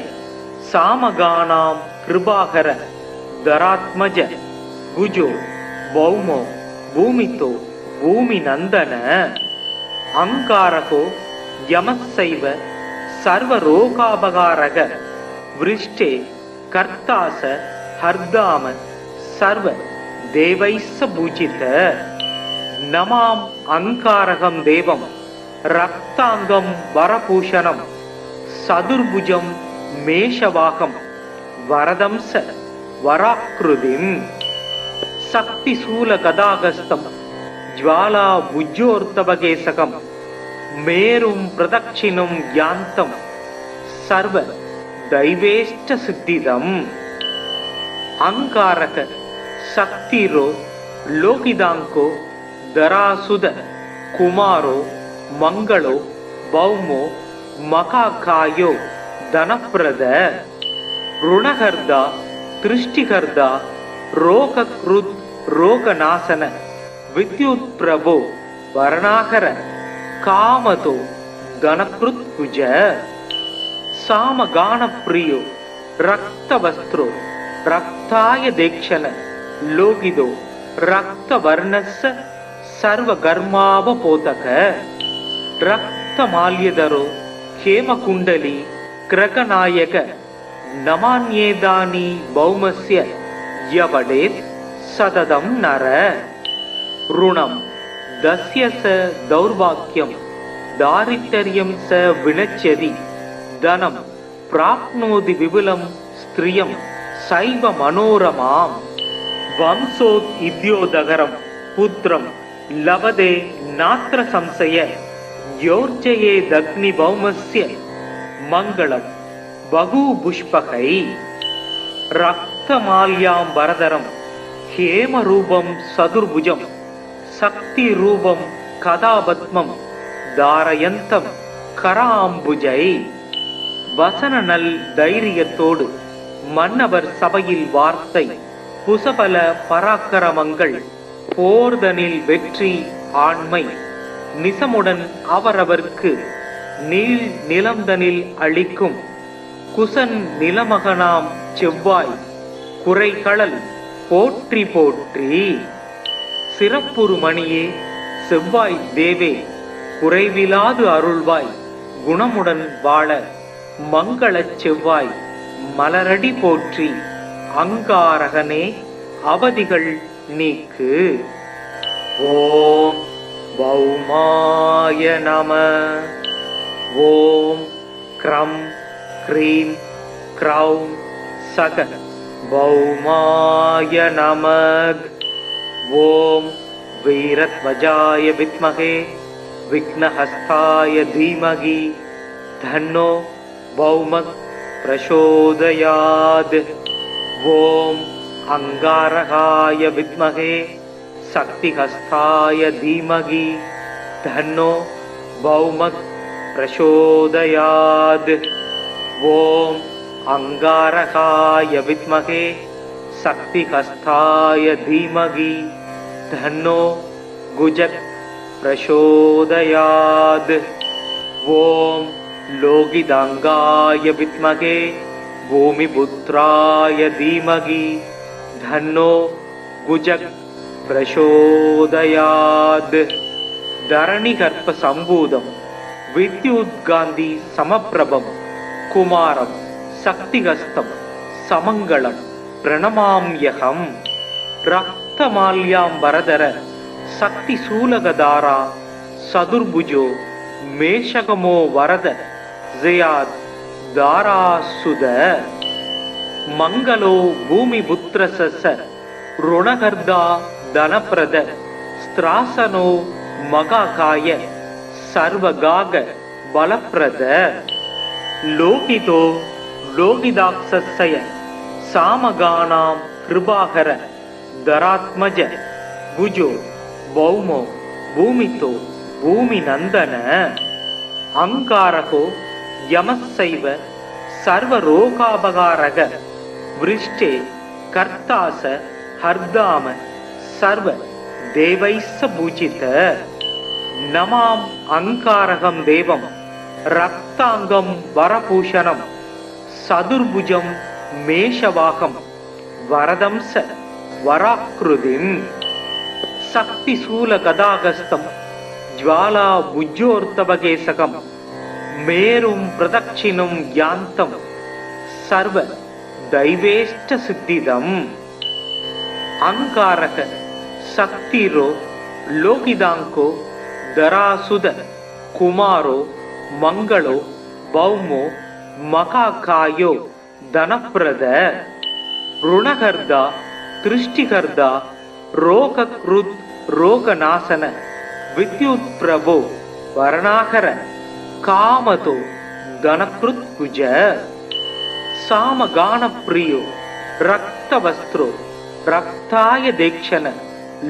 सामगानां कृपाकर धरात्मज गुजो भौमो भूमितो भूमि नंदन. अंकारको यमस्सैव सर्वरोगापकारक वृष्टे कर्तास हर्दाम सर्व देवैस्स पूजित. नमाम अंकारकं देवं रक्तांगं वरभूषणं सदुर्भुजं मेषवाहं वरदंस वराकृतिं. शक्तिशूलगदागस्तं ज्वाला भुजोर्तवकेशकं मेरुं प्रदक्षिणं यान्तं सर्व दैवेष्ट सिद्धिदम्. अंकारक शक्तिरो लोकिदांको दरासुद कुमारो मंगलो भौमो मकाकायो धनप्रद. ऋणहर्दा दृष्टिहर्दा रोगकृत् रोगनाशन विद्युत प्रभो वर्णाकर कामतो धनकृत्कुज. सामगान प्रियो रक्तवस्त्रो रक्ताय देक्षण लोगिदो रक्तवर्णस्य सर्वकर्मावबोधक. रक्तमाल्यधरो हेमकुण्डली क्रकनायक नमान्येदानी भौमस्य यवडेत् सततं नर. ऋणं दस्य स दौर्भाग्यं दारिद्र्यं स विनश्यति धनं प्राप्नोति विपुलं स्त्रियं சைவ மனோரமாம் வம்சோத் இத்யோதகரம் புத்திரம் லபதே நாத்திர சம்சய யோர்ஜயே தக்னி பௌமஸ்ய மங்களம் பகு புஷ்பகை ரக்தமால்யாம் வரதரம் ஹேமரூபம் சதுர்புஜம் சக்தி ரூபம் கதாபத்மம் தாரயந்தம் கராம்புஜை. வசன நல் தைரியத்தோடு மன்னவர் சபையில் வார்த்தை புசபல பராக்கிரமங்கள் போர்தனில் வெற்றி ஆண்மை நிசமுடன் அவரவர்க்கு நீள் நிலம்தனில் அளிக்கும் குசன் நிலமகனாம் செவ்வாய் குறைகளல் போற்றி போற்றி. சிறப்புறு மணியே செவ்வாய் தேவே குறைவிலாது அருள்வாய் குணமுடன் வாழ மங்களச் செவ்வாய் மலரடி போற்றி. அங்காரகனே அவதிகள் நீக்கு. ஓம் பௌமாய நம. ஓம் க்ரம் க்ரீம் க்ரௌம் சக பௌமாய நமக். ஓம் வீரத்வஜாய வித்மகே விக்னஹஸ்தாய தீமகி தன்னோ பௌமக் பிரசோதயாத். ஓம் அங்காரகாய வித்மகே சக்திஹஸ்தாய தீமகி தன்னோ பௌமக் பிரசோதயாத். ஓம் அங்காரகாய வித்மகே சக்திஹஸ்தாய தீமகி தன்னோ குஜக் பிரசோதயாத். ஓம் லோகிதாங்காய வித்மகே பூமிபுத்ராய தீமகி தன்னோ குஜக் பிரசோதயாத். தரணிகர்ப்ப சம்பூதம் வித்யுத்காந்தி சமப்பிரபம் குமாரம் சக்திஹஸ்தம் சமங்களம் பிரணமாம்யகம். ரக்தமால்யாம் வரதர சக்தி சூலகதாரா சதுர்புஜோ மேஷகமோ வரத ஜயாத் தாராசுத. மங்களோ பூமிபுத்ரச ருணகர்தா தனப்பிரத ஸ்திராசனோ மகாகாய சர்வகாக பலப்பிரத. லோகிதோ லோகிதாக்ஷய சாமகானாம் கிருபாகர தராத்மஜ புஜோ பௌமோ பூமிதோ பூமி நந்தன. அங்காரகோ யமசைவ சர்வரோகாபகாரக விருஷ்டே கர்த்தாச ஹர்தாம சர்வ தேவைஸ்ஸ பூஜித. நமாம் அங்காரகம் தேவம் ரக்தாங்கம் வரபூஷணம் சதுர்புஜம் மேஷவாகம் வரதம்ச வராக்ருதிம். சக்தி சூல கதாகஸ்தம் ஜ்வாலா புஜ்ஜோர்த்தபகேசகம் மேரும் பிரதட்சிணும் யாந்தம் சர்வ தைவேஷ்ட சித்திதம். அங்காரக சக்திரோ லோகிதாங்கோ தராசுத குமாரோ மங்களோ பௌமோ மகாகாயோ தனப்பிரத. ருணகர்தா திருஷ்டிகர்தா ரோகக்ருத் ரோகநாசன வித்யுத் பிரபோ வரணாகர காமதோ தனக்ருத் குஜ. சாமகான பிரியோ ரக்தவஸ்திரோ ரக்தாய தேக்ஷண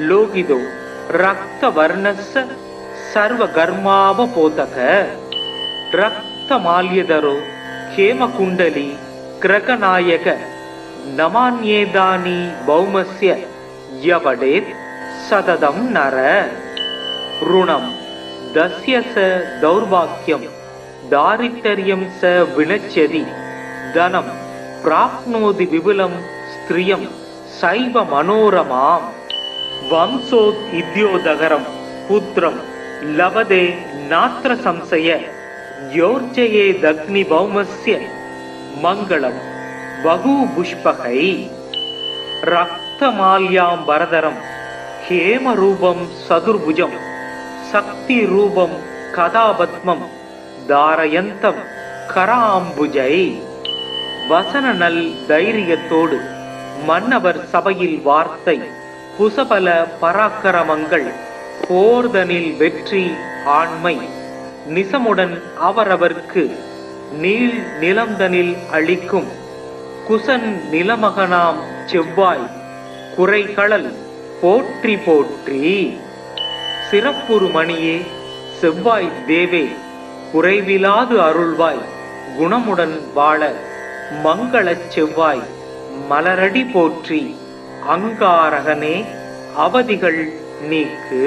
லோகிதோ ரக்தவர்ணஸ்ஸ சர்வகர்மாவபோதக. ரக்தமால்யதரோ ஹேமகுண்டலி கிரகநாயக நமான்யேதானி பௌமஸ்ய யவடேத் சததம் நர. ருணம் தஸ்ய ச தௌர்பாக்யம் தாரிட்டர்யம் ச வினச்சதி தனம் பிராப்னோதி விபுலம் ஸ்திரியம் சைவ மனோரமாம். வம்சோத் இத்யோதகரம் புத்திரம் லபதே நாத்திர சம்சய யோர்ஜயே தக்னி பௌமஸ்ய மங்களம் பகு புஷ்பகை. ரக்தமால்யாம் வரதரம் ஹேமரூபம் சதுர்புஜம் சக்தி ரூபம் கதாபத்மம் தாரயந்தம் கராம்புஜை. வசன நல் தைரியத்தோடு மன்னவர் சபையில் வார்த்தை குசபல பராக்கிரமங்கள் போர்தனில் வெற்றி ஆண்மை நிசமுடன் அவரவர்க்கு நீள் நிலந்தனில் அளிக்கும் குசன் நிலமகனாம் செவ்வாய் குறைகளல் போற்றி போற்றி. சிறப்புறு மணியே செவ்வாய் தேவே குறைவிலாது அருள்வாய் குணமுடன் வாழ மங்களச் செவ்வாய் மலரடி போற்றி. அங்காரகனே அவதிகள் நீக்கு.